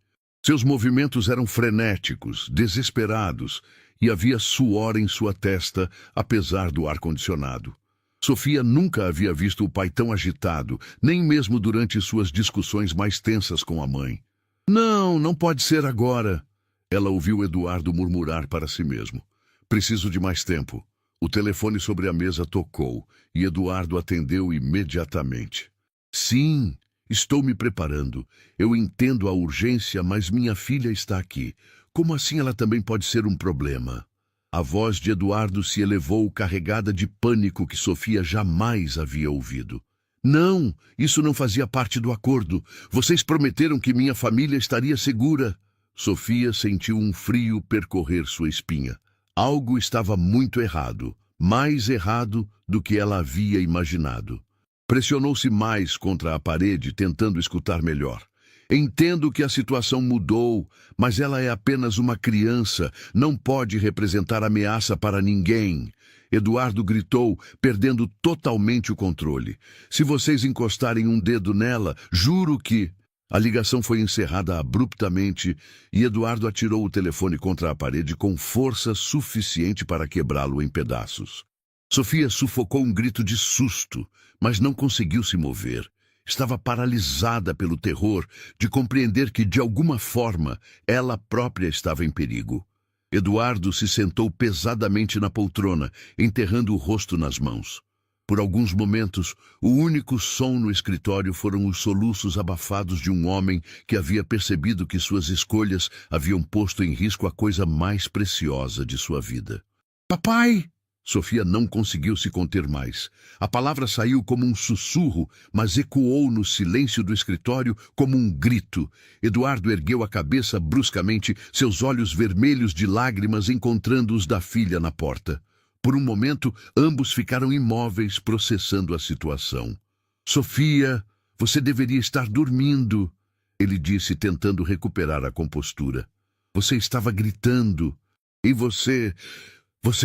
Seus movimentos eram frenéticos, desesperados, e havia suor em sua testa, apesar do ar-condicionado. Sofia nunca havia visto o pai tão agitado, nem mesmo durante suas discussões mais tensas com a mãe. Não, não pode ser agora. Ela ouviu Eduardo murmurar para si mesmo. Preciso de mais tempo. O telefone sobre a mesa tocou e Eduardo atendeu imediatamente. Sim, estou me preparando. Eu entendo a urgência, mas minha filha está aqui. Como assim ela também pode ser um problema? A voz de Eduardo se elevou carregada de pânico que Sofia jamais havia ouvido. Não, isso não fazia parte do acordo. Vocês prometeram que minha família estaria segura. Sofia sentiu um frio percorrer sua espinha. Algo estava muito errado, mais errado do que ela havia imaginado. Pressionou-se mais contra a parede, tentando escutar melhor. Entendo que a situação mudou, mas ela é apenas uma criança, não pode representar ameaça para ninguém. Eduardo gritou, perdendo totalmente o controle. Se vocês encostarem um dedo nela, juro que... A ligação foi encerrada abruptamente e Eduardo atirou o telefone contra a parede com força suficiente para quebrá-lo em pedaços. Sofia sufocou um grito de susto, mas não conseguiu se mover. Estava paralisada pelo terror de compreender que, de alguma forma, ela própria estava em perigo. Eduardo se sentou pesadamente na poltrona, enterrando o rosto nas mãos. Por alguns momentos, o único som no escritório foram os soluços abafados de um homem que havia percebido que suas escolhas haviam posto em risco a coisa mais preciosa de sua vida. Papai! Sofia não conseguiu se conter mais. A palavra saiu como um sussurro, mas ecoou no silêncio do escritório como um grito. Eduardo ergueu a cabeça bruscamente, seus olhos vermelhos de lágrimas encontrando os da filha na porta. Por um momento, ambos ficaram imóveis, processando a situação. Sofia, você deveria estar dormindo, ele disse, tentando recuperar a compostura. Você estava gritando. E você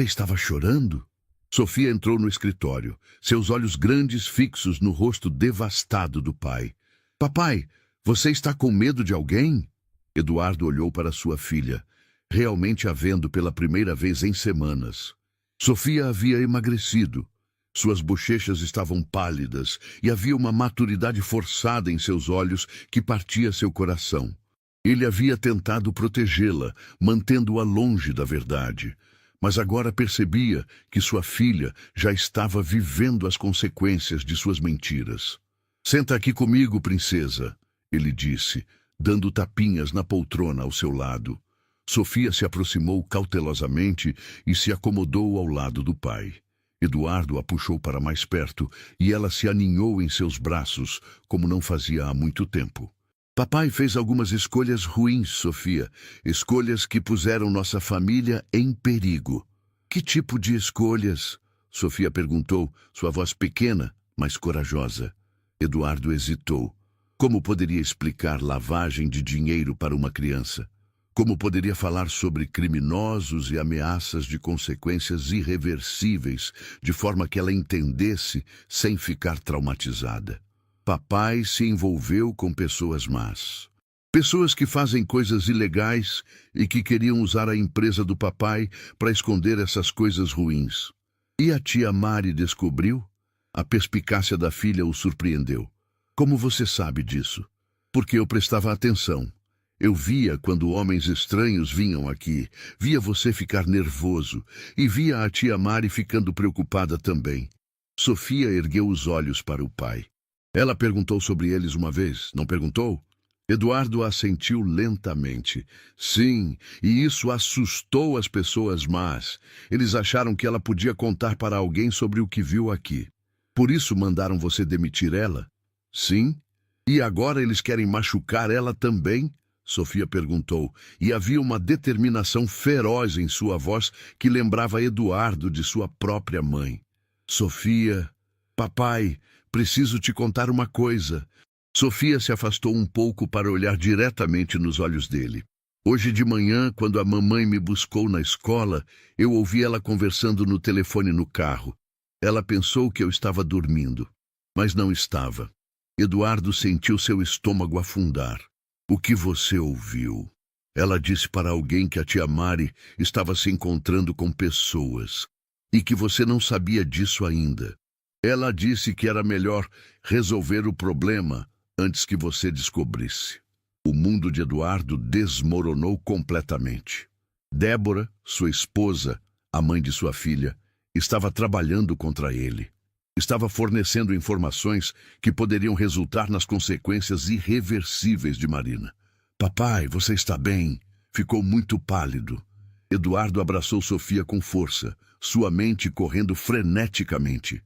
estava chorando? Sofia entrou no escritório, seus olhos grandes fixos no rosto devastado do pai. Papai, você está com medo de alguém? Eduardo olhou para sua filha, realmente a vendo pela primeira vez em semanas. Sofia havia emagrecido. Suas bochechas estavam pálidas e havia uma maturidade forçada em seus olhos que partia seu coração. Ele havia tentado protegê-la, mantendo-a longe da verdade. Mas agora percebia que sua filha já estava vivendo as consequências de suas mentiras. Senta aqui comigo, princesa, ele disse, dando tapinhas na poltrona ao seu lado. Sofia se aproximou cautelosamente e se acomodou ao lado do pai. Eduardo a puxou para mais perto e ela se aninhou em seus braços, como não fazia há muito tempo. Papai fez algumas escolhas ruins, Sofia. Escolhas que puseram nossa família em perigo. Que tipo de escolhas? Sofia perguntou, sua voz pequena, mas corajosa. Eduardo hesitou. Como poderia explicar lavagem de dinheiro para uma criança? Como poderia falar sobre criminosos e ameaças de consequências irreversíveis, de forma que ela entendesse sem ficar traumatizada? Papai se envolveu com pessoas más. Pessoas que fazem coisas ilegais e que queriam usar a empresa do papai para esconder essas coisas ruins. E a tia Mari descobriu? A perspicácia da filha o surpreendeu. Como você sabe disso? Porque eu prestava atenção. Eu via quando homens estranhos vinham aqui, via você ficar nervoso e via a tia Mari ficando preocupada também. Sofia ergueu os olhos para o pai. Ela perguntou sobre eles uma vez, não perguntou? Eduardo assentiu lentamente. Sim, e isso assustou as pessoas más. Eles acharam que ela podia contar para alguém sobre o que viu aqui. Por isso mandaram você demitir ela? Sim. E agora eles querem machucar ela também? Sofia perguntou, e havia uma determinação feroz em sua voz que lembrava Eduardo de sua própria mãe. Sofia, papai, preciso te contar uma coisa. Sofia se afastou um pouco para olhar diretamente nos olhos dele. Hoje de manhã, quando a mamãe me buscou na escola, eu ouvi ela conversando no telefone no carro. Ela pensou que eu estava dormindo, mas não estava. Eduardo sentiu seu estômago afundar. O que você ouviu? Ela disse para alguém que a tia Mari estava se encontrando com pessoas e que você não sabia disso ainda. Ela disse que era melhor resolver o problema antes que você descobrisse. O mundo de Eduardo desmoronou completamente. Débora, sua esposa, a mãe de sua filha, estava trabalhando contra ele. Estava fornecendo informações que poderiam resultar nas consequências irreversíveis de Marina. Papai, você está bem? Ficou muito pálido. Eduardo abraçou Sofia com força, sua mente correndo freneticamente.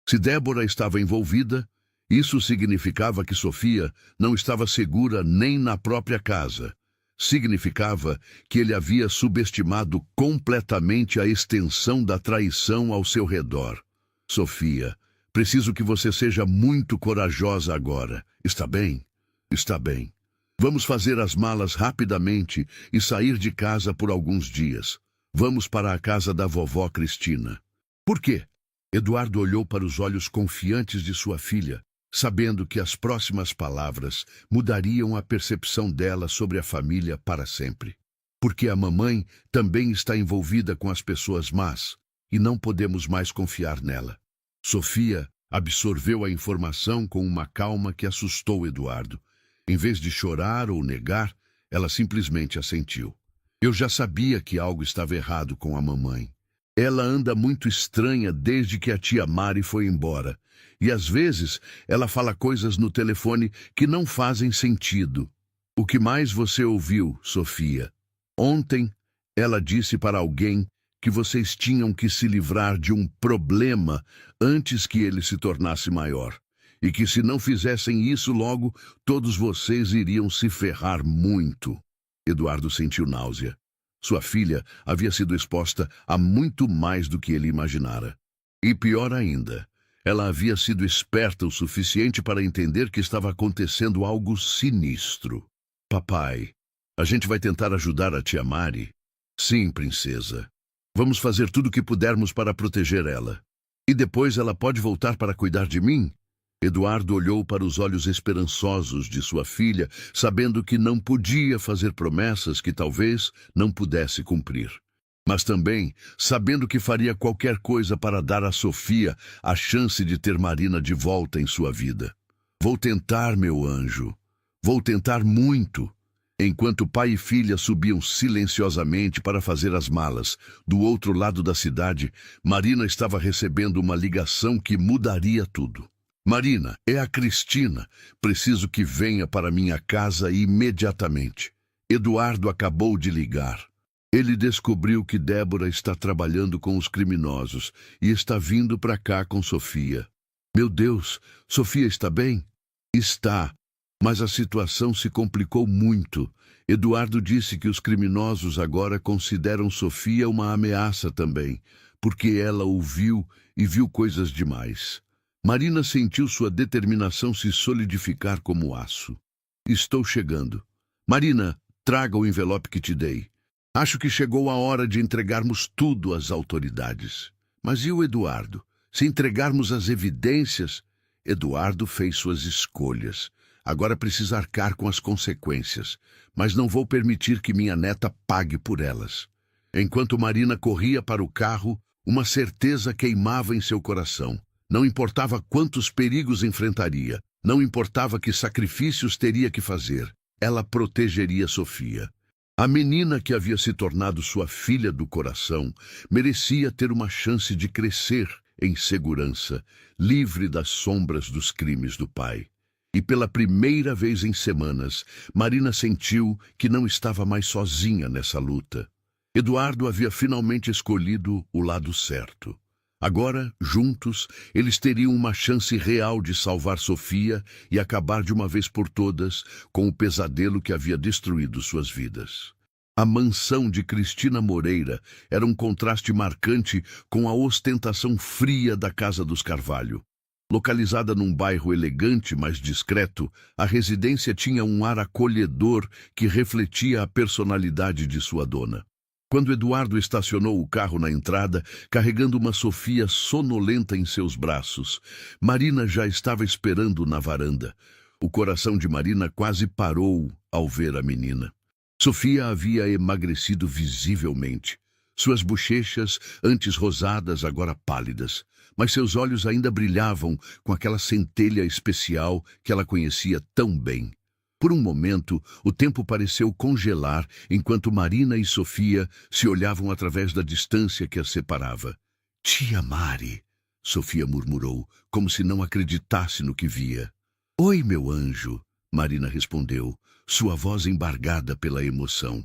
Se Débora estava envolvida, isso significava que Sofia não estava segura nem na própria casa. Significava que ele havia subestimado completamente a extensão da traição ao seu redor. Sofia, preciso que você seja muito corajosa agora. Está bem? Está bem. Vamos fazer as malas rapidamente e sair de casa por alguns dias. Vamos para a casa da vovó Cristina. Por quê? Eduardo olhou para os olhos confiantes de sua filha, sabendo que as próximas palavras mudariam a percepção dela sobre a família para sempre. Porque a mamãe também está envolvida com as pessoas más e não podemos mais confiar nela. Sofia absorveu a informação com uma calma que assustou Eduardo. Em vez de chorar ou negar, ela simplesmente assentiu. Eu já sabia que algo estava errado com a mamãe. Ela anda muito estranha desde que a tia Mari foi embora. E às vezes ela fala coisas no telefone que não fazem sentido. O que mais você ouviu, Sofia? Ontem ela disse para alguém que vocês tinham que se livrar de um problema antes que ele se tornasse maior. E que se não fizessem isso logo, todos vocês iriam se ferrar muito. Eduardo sentiu náusea. Sua filha havia sido exposta a muito mais do que ele imaginara. E pior ainda, ela havia sido esperta o suficiente para entender que estava acontecendo algo sinistro. Papai, a gente vai tentar ajudar a tia Mari? Sim, princesa. Vamos fazer tudo o que pudermos para proteger ela. E depois ela pode voltar para cuidar de mim? Eduardo olhou para os olhos esperançosos de sua filha, sabendo que não podia fazer promessas que talvez não pudesse cumprir. Mas também sabendo que faria qualquer coisa para dar a Sofia a chance de ter Marina de volta em sua vida. Vou tentar, meu anjo. Vou tentar muito. Enquanto pai e filha subiam silenciosamente para fazer as malas, do outro lado da cidade, Marina estava recebendo uma ligação que mudaria tudo. Marina, é a Cristina. Preciso que venha para minha casa imediatamente. Eduardo acabou de ligar. Ele descobriu que Débora está trabalhando com os criminosos e está vindo para cá com Sofia. Meu Deus, Sofia está bem? Está, mas a situação se complicou muito. Eduardo disse que os criminosos agora consideram Sofia uma ameaça também, porque ela o viu e viu coisas demais. Marina sentiu sua determinação se solidificar como aço. Estou chegando. Marina, traga o envelope que te dei. Acho que chegou a hora de entregarmos tudo às autoridades. Mas e o Eduardo? Se entregarmos as evidências... Eduardo fez suas escolhas. Agora precisa arcar com as consequências. Mas não vou permitir que minha neta pague por elas. Enquanto Marina corria para o carro, uma certeza queimava em seu coração. Não importava quantos perigos enfrentaria, não importava que sacrifícios teria que fazer, ela protegeria Sofia. A menina que havia se tornado sua filha do coração merecia ter uma chance de crescer em segurança, livre das sombras dos crimes do pai. E pela primeira vez em semanas, Marina sentiu que não estava mais sozinha nessa luta. Eduardo havia finalmente escolhido o lado certo. Agora, juntos, eles teriam uma chance real de salvar Sofia e acabar de uma vez por todas com o pesadelo que havia destruído suas vidas. A mansão de Cristina Moreira era um contraste marcante com a ostentação fria da casa dos Carvalho. Localizada num bairro elegante, mas discreto, a residência tinha um ar acolhedor que refletia a personalidade de sua dona. Quando Eduardo estacionou o carro na entrada, carregando uma Sofia sonolenta em seus braços, Marina já estava esperando na varanda. O coração de Marina quase parou ao ver a menina. Sofia havia emagrecido visivelmente. Suas bochechas, antes rosadas, agora pálidas, mas seus olhos ainda brilhavam com aquela centelha especial que ela conhecia tão bem. Por um momento, o tempo pareceu congelar enquanto Marina e Sofia se olhavam através da distância que as separava. "Tia Mari", Sofia murmurou, como se não acreditasse no que via. "Oi, meu anjo", Marina respondeu, sua voz embargada pela emoção.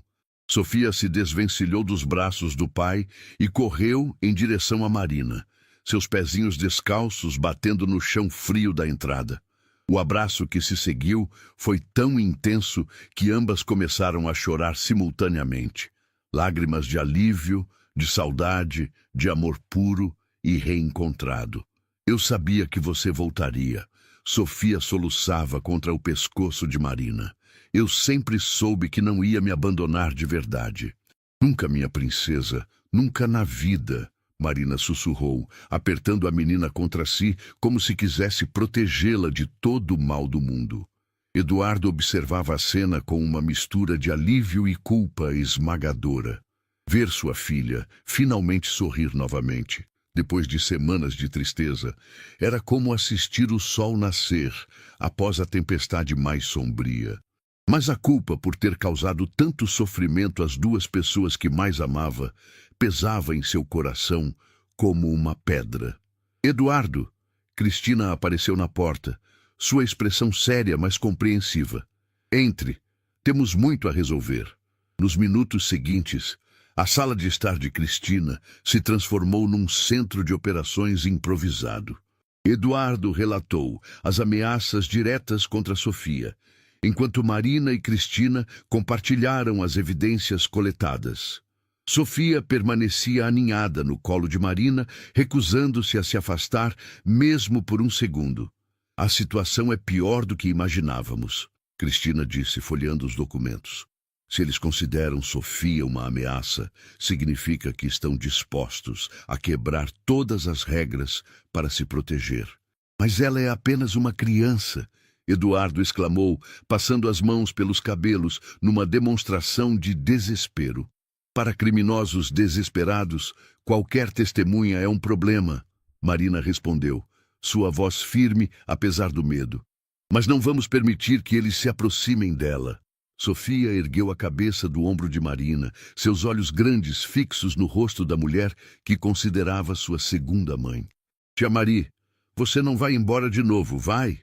Sofia se desvencilhou dos braços do pai e correu em direção a Marina, seus pezinhos descalços batendo no chão frio da entrada. O abraço que se seguiu foi tão intenso que ambas começaram a chorar simultaneamente. Lágrimas de alívio, de saudade, de amor puro e reencontrado. "Eu sabia que você voltaria", Sofia soluçava contra o pescoço de Marina. "Eu sempre soube que não ia me abandonar de verdade." "Nunca, minha princesa, nunca na vida", Marina sussurrou, apertando a menina contra si como se quisesse protegê-la de todo o mal do mundo. Eduardo observava a cena com uma mistura de alívio e culpa esmagadora. Ver sua filha finalmente sorrir novamente, depois de semanas de tristeza, era como assistir o sol nascer após a tempestade mais sombria. Mas a culpa por ter causado tanto sofrimento às duas pessoas que mais amava pesava em seu coração como uma pedra. "Eduardo!" Cristina apareceu na porta, sua expressão séria, mas compreensiva. "Entre. Temos muito a resolver." Nos minutos seguintes, a sala de estar de Cristina se transformou num centro de operações improvisado. Eduardo relatou as ameaças diretas contra Sofia, enquanto Marina e Cristina compartilharam as evidências coletadas. Sofia permanecia aninhada no colo de Marina, recusando-se a se afastar mesmo por um segundo. "A situação é pior do que imaginávamos", Cristina disse, folheando os documentos. "Se eles consideram Sofia uma ameaça, significa que estão dispostos a quebrar todas as regras para se proteger." "Mas ela é apenas uma criança", Eduardo exclamou, passando as mãos pelos cabelos numa demonstração de desespero. "Para criminosos desesperados, qualquer testemunha é um problema", Marina respondeu, sua voz firme apesar do medo. "Mas não vamos permitir que eles se aproximem dela." Sofia ergueu a cabeça do ombro de Marina, seus olhos grandes fixos no rosto da mulher que considerava sua segunda mãe. "Tia Mari, você não vai embora de novo, vai?"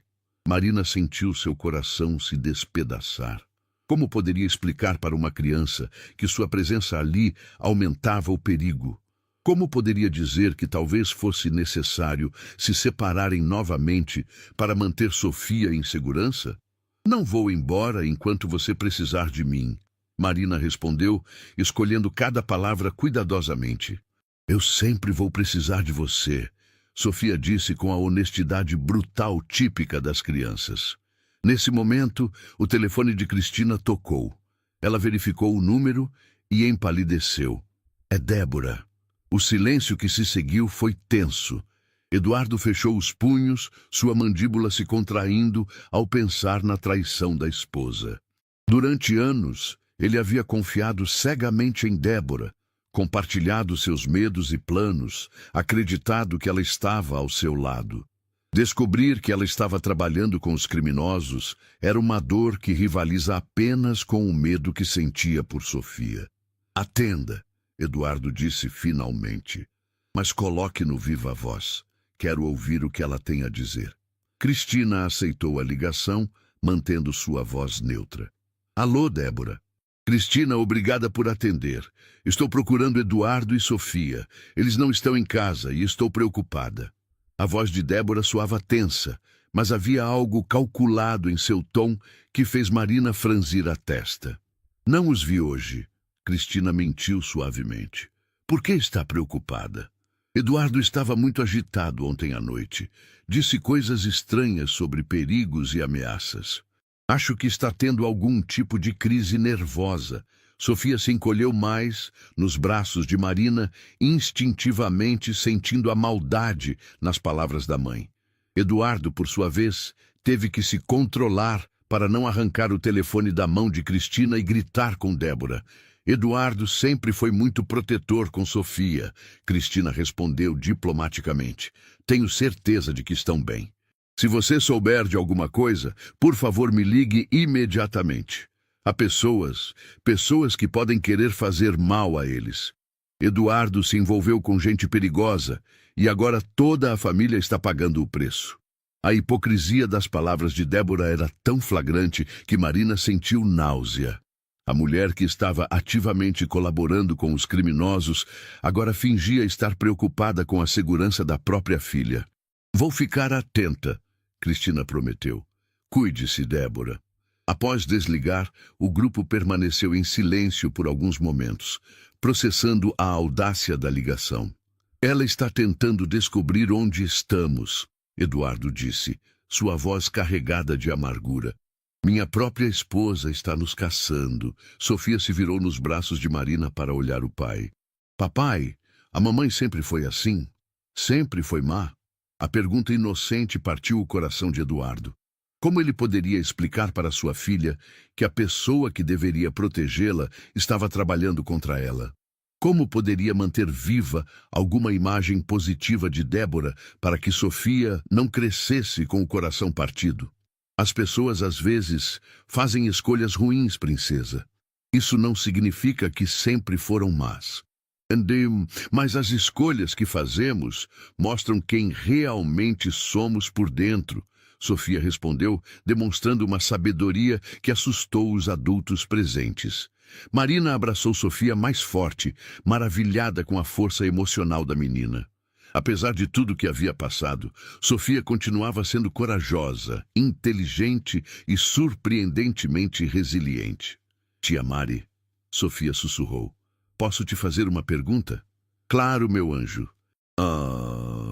Marina sentiu seu coração se despedaçar. Como poderia explicar para uma criança que sua presença ali aumentava o perigo? Como poderia dizer que talvez fosse necessário se separarem novamente para manter Sofia em segurança? "Não vou embora enquanto você precisar de mim", Marina respondeu, escolhendo cada palavra cuidadosamente. "Eu sempre vou precisar de você", Sofia disse com a honestidade brutal típica das crianças. Nesse momento, o telefone de Cristina tocou. Ela verificou o número e empalideceu. "É Débora." O silêncio que se seguiu foi tenso. Eduardo fechou os punhos, sua mandíbula se contraindo ao pensar na traição da esposa. Durante anos, ele havia confiado cegamente em Débora, compartilhado seus medos e planos, acreditado que ela estava ao seu lado. Descobrir que ela estava trabalhando com os criminosos era uma dor que rivaliza apenas com o medo que sentia por Sofia. "Atenda", Eduardo disse finalmente, "mas coloque no viva voz. Quero ouvir o que ela tem a dizer." Cristina aceitou a ligação, mantendo sua voz neutra. Alô, Débora. Cristina, obrigada por atender. Estou procurando Eduardo e Sofia. Eles não estão em casa e estou preocupada. A voz de Débora soava tensa, mas havia algo calculado em seu tom que fez Marina franzir a testa. Não os vi hoje. Cristina mentiu suavemente. Por que está preocupada? Eduardo estava muito agitado ontem à noite. Disse coisas estranhas sobre perigos e ameaças. Acho que está tendo algum tipo de crise nervosa. Sofia se encolheu mais nos braços de Marina, instintivamente sentindo a maldade nas palavras da mãe. Eduardo, por sua vez, teve que se controlar para não arrancar o telefone da mão de Cristina e gritar com Débora. Eduardo sempre foi muito protetor com Sofia. Cristina respondeu diplomaticamente. Tenho certeza de que estão bem. Se você souber de alguma coisa, por favor me ligue imediatamente. Há pessoas que podem querer fazer mal a eles. Eduardo se envolveu com gente perigosa e agora toda a família está pagando o preço. A hipocrisia das palavras de Débora era tão flagrante que Marina sentiu náusea. A mulher que estava ativamente colaborando com os criminosos agora fingia estar preocupada com a segurança da própria filha. Vou ficar atenta, Cristina prometeu. Cuide-se, Débora. Após desligar, o grupo permaneceu em silêncio por alguns momentos, processando a audácia da ligação. Ela está tentando descobrir onde estamos, Eduardo disse, sua voz carregada de amargura. Minha própria esposa está nos caçando. Sofia se virou nos braços de Marina para olhar o pai. Papai, a mamãe sempre foi assim? Sempre foi má? A pergunta inocente partiu o coração de Eduardo. Como ele poderia explicar para sua filha que a pessoa que deveria protegê-la estava trabalhando contra ela? Como poderia manter viva alguma imagem positiva de Débora para que Sofia não crescesse com o coração partido? As pessoas, às vezes, fazem escolhas ruins, princesa. Isso não significa que sempre foram más. Mas as escolhas que fazemos mostram quem realmente somos por dentro, Sofia respondeu, demonstrando uma sabedoria que assustou os adultos presentes. Marina abraçou Sofia mais forte, maravilhada com a força emocional da menina. Apesar de tudo que havia passado, Sofia continuava sendo corajosa, inteligente e surpreendentemente resiliente. Tia Mari, Sofia sussurrou. Posso te fazer uma pergunta? Claro, meu anjo.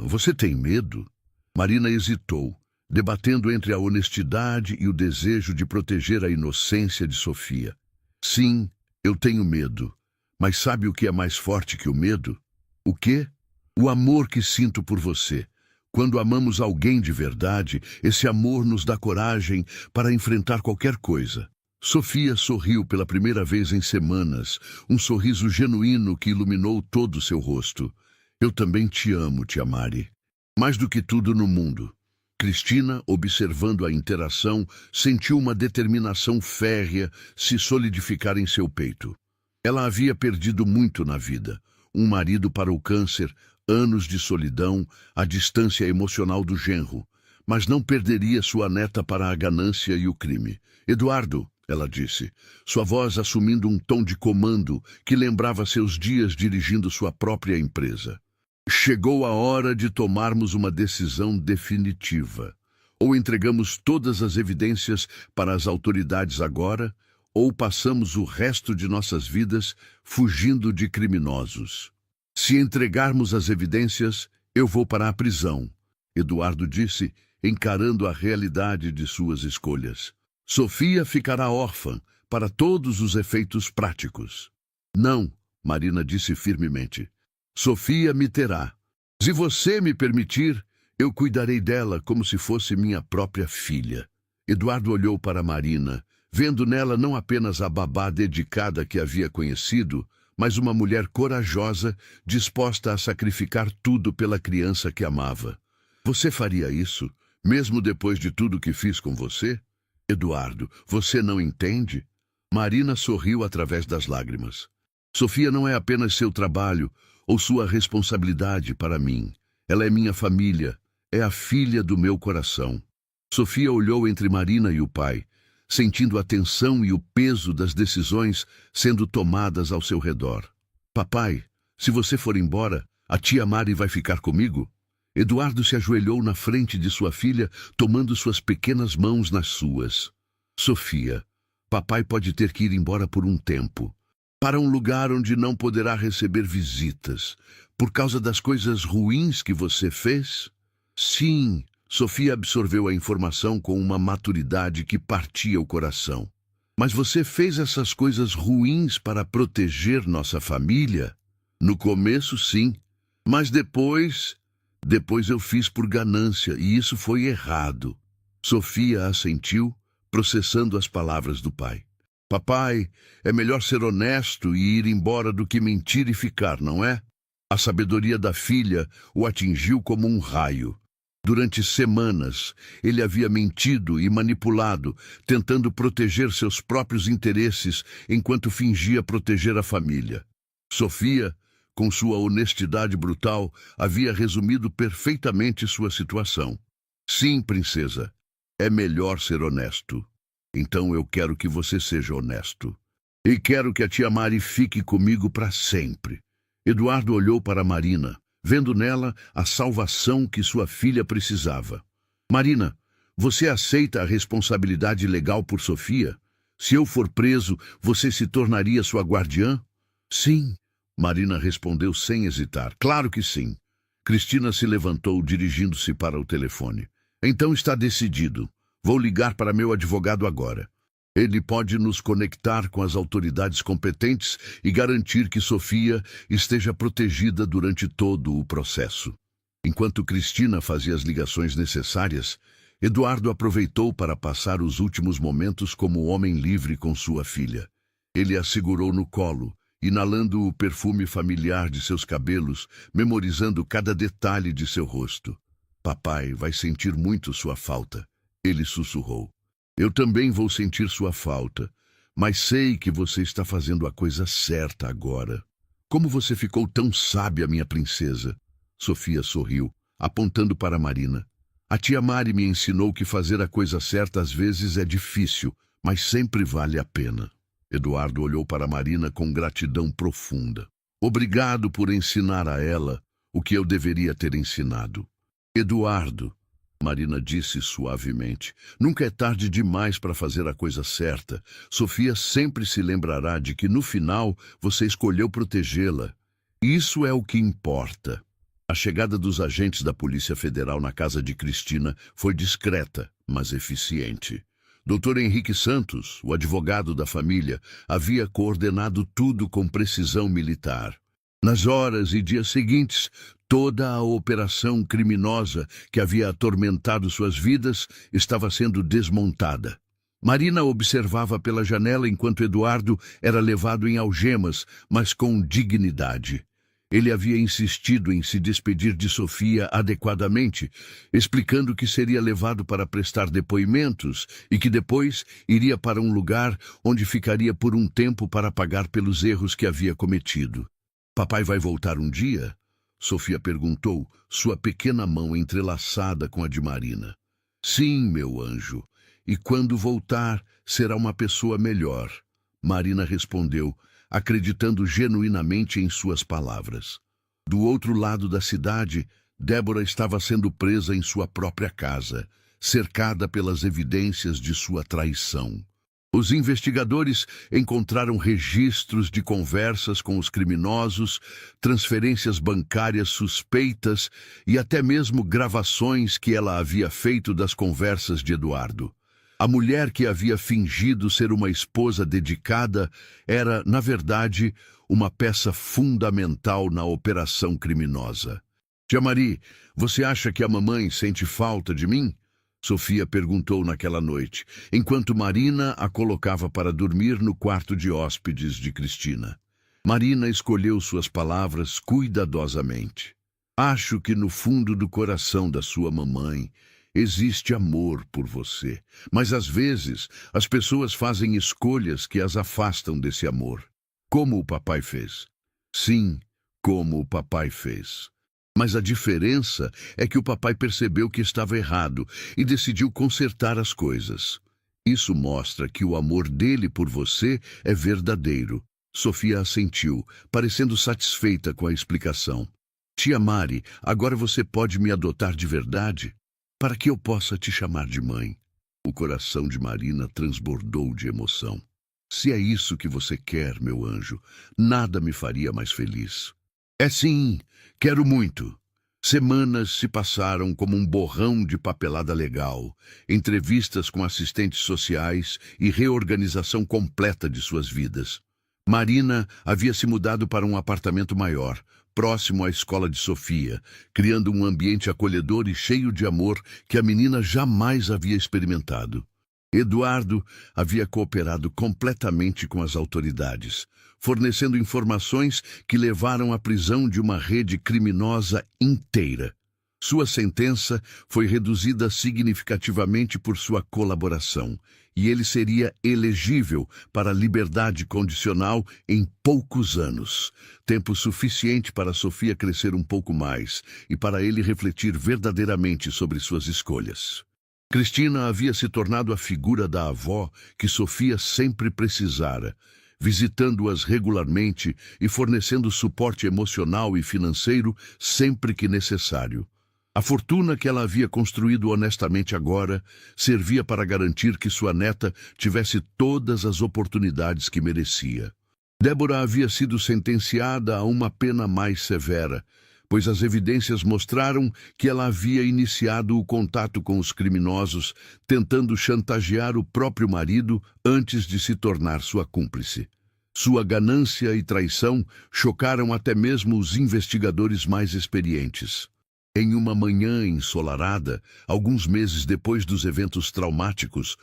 Você tem medo? Marina hesitou, debatendo entre a honestidade e o desejo de proteger a inocência de Sofia. Sim, eu tenho medo. Mas sabe o que é mais forte que o medo? O quê? O amor que sinto por você. Quando amamos alguém de verdade, esse amor nos dá coragem para enfrentar qualquer coisa. Sofia sorriu pela primeira vez em semanas, um sorriso genuíno que iluminou todo o seu rosto. Eu também te amo, tia Mari. Mais do que tudo no mundo. Cristina, observando a interação, sentiu uma determinação férrea se solidificar em seu peito. Ela havia perdido muito na vida. Um marido para o câncer, anos de solidão, a distância emocional do genro. Mas não perderia sua neta para a ganância e o crime. Eduardo, ela disse, sua voz assumindo um tom de comando que lembrava seus dias dirigindo sua própria empresa. Chegou a hora de tomarmos uma decisão definitiva. Ou entregamos todas as evidências para as autoridades agora, ou passamos o resto de nossas vidas fugindo de criminosos. Se entregarmos as evidências, eu vou para a prisão, Eduardo disse, encarando a realidade de suas escolhas. Sofia ficará órfã para todos os efeitos práticos. Não, Marina disse firmemente. Sofia me terá. Se você me permitir, eu cuidarei dela como se fosse minha própria filha. Eduardo olhou para Marina, vendo nela não apenas a babá dedicada que havia conhecido, mas uma mulher corajosa, disposta a sacrificar tudo pela criança que amava. Você faria isso, mesmo depois de tudo que fiz com você? Eduardo, você não entende? Marina sorriu através das lágrimas. Sofia não é apenas seu trabalho ou sua responsabilidade para mim. Ela é minha família, é a filha do meu coração. Sofia olhou entre Marina e o pai, sentindo a tensão e o peso das decisões sendo tomadas ao seu redor. Papai, se você for embora, a tia Mari vai ficar comigo? Eduardo se ajoelhou na frente de sua filha, tomando suas pequenas mãos nas suas. Sofia, papai pode ter que ir embora por um tempo, para um lugar onde não poderá receber visitas, por causa das coisas ruins que você fez? Sim, Sofia absorveu a informação com uma maturidade que partia o coração. Mas você fez essas coisas ruins para proteger nossa família? No começo, sim, mas depois eu fiz por ganância e isso foi errado. Sofia assentiu, processando as palavras do pai. Papai, é melhor ser honesto e ir embora do que mentir e ficar, não é? A sabedoria da filha o atingiu como um raio. Durante semanas, ele havia mentido e manipulado, tentando proteger seus próprios interesses enquanto fingia proteger a família. Sofia, com sua honestidade brutal, havia resumido perfeitamente sua situação. Sim, princesa, é melhor ser honesto. Então eu quero que você seja honesto. E quero que a tia Mari fique comigo para sempre. Eduardo olhou para Marina, vendo nela a salvação que sua filha precisava. Marina, você aceita a responsabilidade legal por Sofia? Se eu for preso, você se tornaria sua guardiã? Sim, Marina respondeu sem hesitar. Claro que sim. Cristina se levantou, dirigindo-se para o telefone. Então está decidido. Vou ligar para meu advogado agora. Ele pode nos conectar com as autoridades competentes e garantir que Sofia esteja protegida durante todo o processo. Enquanto Cristina fazia as ligações necessárias, Eduardo aproveitou para passar os últimos momentos como homem livre com sua filha. Ele a segurou no colo, inalando o perfume familiar de seus cabelos, memorizando cada detalhe de seu rosto. Papai vai sentir muito sua falta, ele sussurrou. Eu também vou sentir sua falta, mas sei que você está fazendo a coisa certa agora. Como você ficou tão sábia, minha princesa? Sofia sorriu, apontando para Marina. A tia Mari me ensinou que fazer a coisa certa às vezes é difícil, mas sempre vale a pena. Eduardo olhou para Marina com gratidão profunda. Obrigado por ensinar a ela o que eu deveria ter ensinado. Eduardo, Marina disse suavemente, nunca é tarde demais para fazer a coisa certa. Sofia sempre se lembrará de que no final você escolheu protegê-la. Isso é o que importa. A chegada dos agentes da Polícia Federal na casa de Cristina foi discreta, mas eficiente. Dr. Henrique Santos, o advogado da família, havia coordenado tudo com precisão militar. Nas horas e dias seguintes, toda a operação criminosa que havia atormentado suas vidas estava sendo desmontada. Marina observava pela janela enquanto Eduardo era levado em algemas, mas com dignidade. Ele havia insistido em se despedir de Sofia adequadamente, explicando que seria levado para prestar depoimentos e que depois iria para um lugar onde ficaria por um tempo para pagar pelos erros que havia cometido. Papai vai voltar um dia? Sofia perguntou, sua pequena mão entrelaçada com a de Marina. Sim, meu anjo, e quando voltar, será uma pessoa melhor. Marina respondeu, acreditando genuinamente em suas palavras. Do outro lado da cidade, Débora estava sendo presa em sua própria casa, cercada pelas evidências de sua traição. Os investigadores encontraram registros de conversas com os criminosos, transferências bancárias suspeitas e até mesmo gravações que ela havia feito das conversas de Eduardo. A mulher que havia fingido ser uma esposa dedicada era, na verdade, uma peça fundamental na operação criminosa. Tia Mari, você acha que a mamãe sente falta de mim? Sofia perguntou naquela noite, enquanto Marina a colocava para dormir no quarto de hóspedes de Cristina. Marina escolheu suas palavras cuidadosamente. Acho que no fundo do coração da sua mamãe existe amor por você, mas às vezes as pessoas fazem escolhas que as afastam desse amor. Como o papai fez. Sim, como o papai fez. Mas a diferença é que o papai percebeu que estava errado e decidiu consertar as coisas. Isso mostra que o amor dele por você é verdadeiro. Sofia assentiu, parecendo satisfeita com a explicação. Tia Mari, agora você pode me adotar de verdade? Para que eu possa te chamar de mãe. O coração de Marina transbordou de emoção. Se é isso que você quer, meu anjo, nada me faria mais feliz. É sim, quero muito. Semanas se passaram como um borrão de papelada legal, entrevistas com assistentes sociais e reorganização completa de suas vidas. Marina havia se mudado para um apartamento maior, próximo à escola de Sofia, criando um ambiente acolhedor e cheio de amor que a menina jamais havia experimentado. Eduardo havia cooperado completamente com as autoridades, fornecendo informações que levaram à prisão de uma rede criminosa inteira. Sua sentença foi reduzida significativamente por sua colaboração, e ele seria elegível para a liberdade condicional em poucos anos, tempo suficiente para Sofia crescer um pouco mais e para ele refletir verdadeiramente sobre suas escolhas. Cristina havia se tornado a figura da avó que Sofia sempre precisara, visitando-as regularmente e fornecendo suporte emocional e financeiro sempre que necessário. A fortuna que ela havia construído honestamente agora servia para garantir que sua neta tivesse todas as oportunidades que merecia. Débora havia sido sentenciada a uma pena mais severa, pois as evidências mostraram que ela havia iniciado o contato com os criminosos, tentando chantagear o próprio marido antes de se tornar sua cúmplice. Sua ganância e traição chocaram até mesmo os investigadores mais experientes. Em uma manhã ensolarada, alguns meses depois dos eventos traumáticos,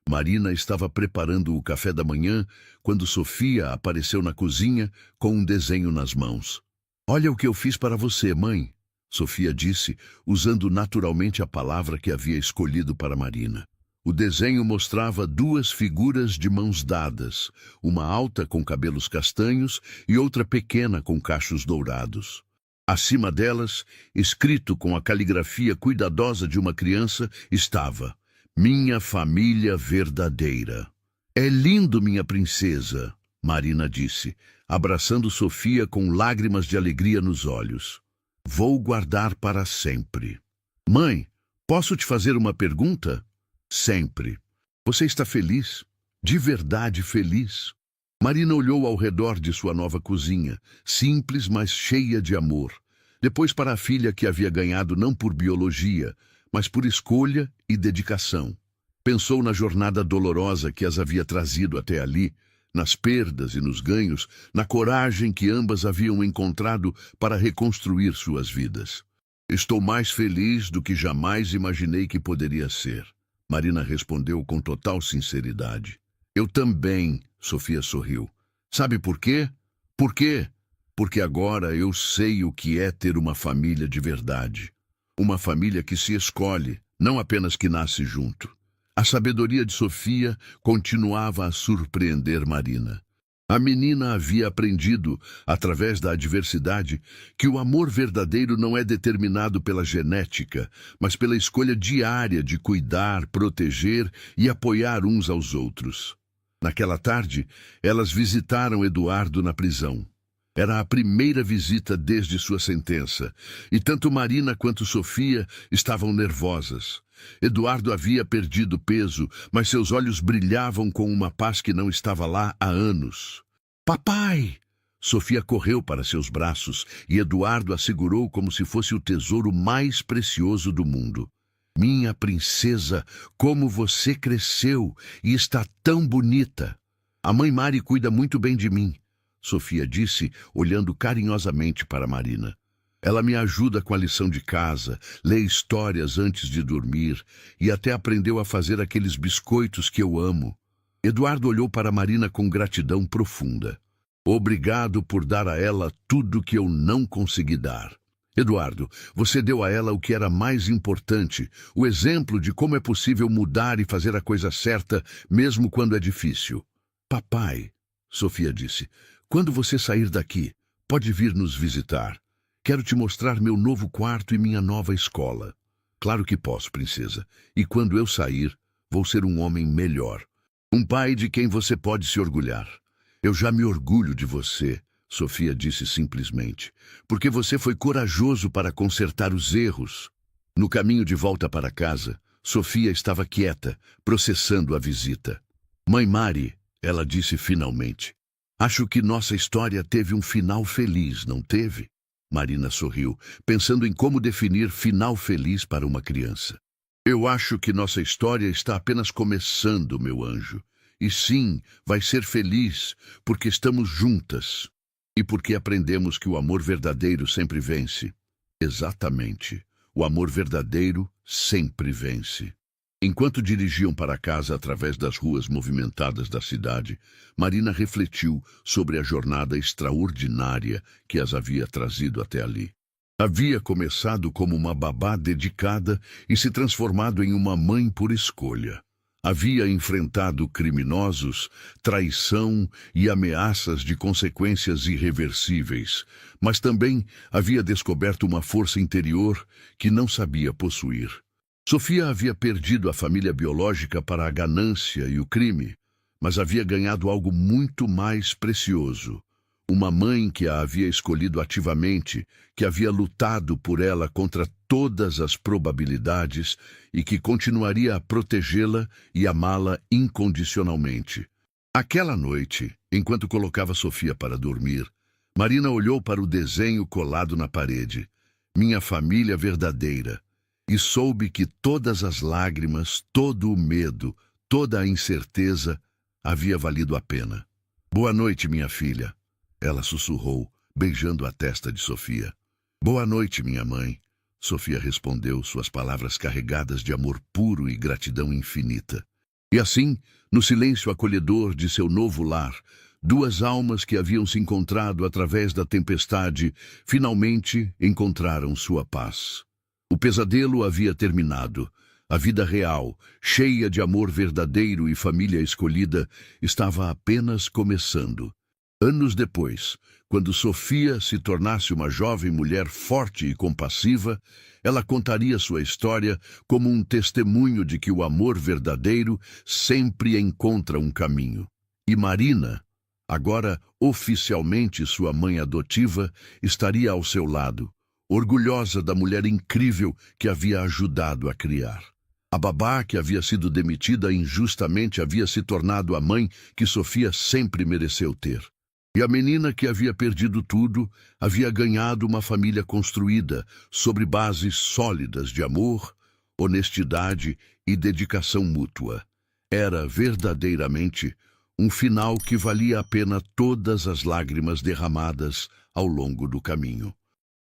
Marina estava preparando o café da manhã quando Sofia apareceu na cozinha com um desenho nas mãos. "Olha o que eu fiz para você, mãe", Sofia disse, usando naturalmente a palavra que havia escolhido para Marina. O desenho mostrava duas figuras de mãos dadas, uma alta com cabelos castanhos e outra pequena com cachos dourados. Acima delas, escrito com a caligrafia cuidadosa de uma criança, estava: "Minha família verdadeira." "É lindo, minha princesa", Marina disse, abraçando Sofia com lágrimas de alegria nos olhos. "Vou guardar para sempre." "Mãe, posso te fazer uma pergunta?" "Sempre." "Você está feliz? De verdade feliz?" Marina olhou ao redor de sua nova cozinha, simples, mas cheia de amor. Depois para a filha que havia ganhado não por biologia, mas por escolha e dedicação. Pensou na jornada dolorosa que as havia trazido até ali, nas perdas e nos ganhos, na coragem que ambas haviam encontrado para reconstruir suas vidas. "Estou mais feliz do que jamais imaginei que poderia ser", Marina respondeu com total sinceridade. "Eu também", Sofia sorriu. "Sabe por quê?" "Por quê?" "Porque agora eu sei o que é ter uma família de verdade. Uma família que se escolhe, não apenas que nasce junto." A sabedoria de Sofia continuava a surpreender Marina. A menina havia aprendido, através da adversidade, que o amor verdadeiro não é determinado pela genética, mas pela escolha diária de cuidar, proteger e apoiar uns aos outros. Naquela tarde, elas visitaram Eduardo na prisão. Era a primeira visita desde sua sentença, e tanto Marina quanto Sofia estavam nervosas. Eduardo havia perdido peso, mas seus olhos brilhavam com uma paz que não estava lá há anos. "Papai!" Sofia correu para seus braços e Eduardo a segurou como se fosse o tesouro mais precioso do mundo. "Minha princesa, como você cresceu e está tão bonita. A mãe Mari cuida muito bem de mim", Sofia disse, olhando carinhosamente para Marina. "Ela me ajuda com a lição de casa, lê histórias antes de dormir e até aprendeu a fazer aqueles biscoitos que eu amo." Eduardo olhou para Marina com gratidão profunda. "Obrigado por dar a ela tudo que eu não consegui dar. Eduardo, você deu a ela o que era mais importante, o exemplo de como é possível mudar e fazer a coisa certa, mesmo quando é difícil." "Papai", Sofia disse, "quando você sair daqui, pode vir nos visitar. Quero te mostrar meu novo quarto e minha nova escola. Claro que posso, princesa. E quando eu sair, vou ser um homem melhor. Um pai de quem você pode se orgulhar. Eu já me orgulho de você, Sofia disse simplesmente, porque você foi corajoso para consertar os erros. No caminho de volta para casa, Sofia estava quieta, processando a visita. Mãe Mari, ela disse finalmente, acho que nossa história teve um final feliz, não teve? Marina sorriu, pensando em como definir final feliz para uma criança. Eu acho que nossa história está apenas começando, meu anjo. E sim, vai ser feliz, porque estamos juntas. E porque aprendemos que o amor verdadeiro sempre vence. Exatamente. O amor verdadeiro sempre vence. Enquanto dirigiam para casa através das ruas movimentadas da cidade, Marina refletiu sobre a jornada extraordinária que as havia trazido até ali. Havia começado como uma babá dedicada e se transformado em uma mãe por escolha. Havia enfrentado criminosos, traição e ameaças de consequências irreversíveis, mas também havia descoberto uma força interior que não sabia possuir. Sofia havia perdido a família biológica para a ganância e o crime, mas havia ganhado algo muito mais precioso. Uma mãe que a havia escolhido ativamente, que havia lutado por ela contra todas as probabilidades e que continuaria a protegê-la e amá-la incondicionalmente. Aquela noite, enquanto colocava Sofia para dormir, Marina olhou para o desenho colado na parede, Minha Família Verdadeira, e soube que todas as lágrimas, todo o medo, toda a incerteza havia valido a pena. Boa noite, minha filha. Ela sussurrou, beijando a testa de Sofia. Boa noite, minha mãe. Sofia respondeu, suas palavras carregadas de amor puro e gratidão infinita. E assim, no silêncio acolhedor de seu novo lar, duas almas que haviam se encontrado através da tempestade, finalmente encontraram sua paz. O pesadelo havia terminado. A vida real, cheia de amor verdadeiro e família escolhida, estava apenas começando. Anos depois, quando Sofia se tornasse uma jovem mulher forte e compassiva, ela contaria sua história como um testemunho de que o amor verdadeiro sempre encontra um caminho. E Marina, agora oficialmente sua mãe adotiva, estaria ao seu lado, orgulhosa da mulher incrível que havia ajudado a criar. A babá que havia sido demitida injustamente havia se tornado a mãe que Sofia sempre mereceu ter. E a menina que havia perdido tudo havia ganhado uma família construída sobre bases sólidas de amor, honestidade e dedicação mútua. Era verdadeiramente um final que valia a pena todas as lágrimas derramadas ao longo do caminho.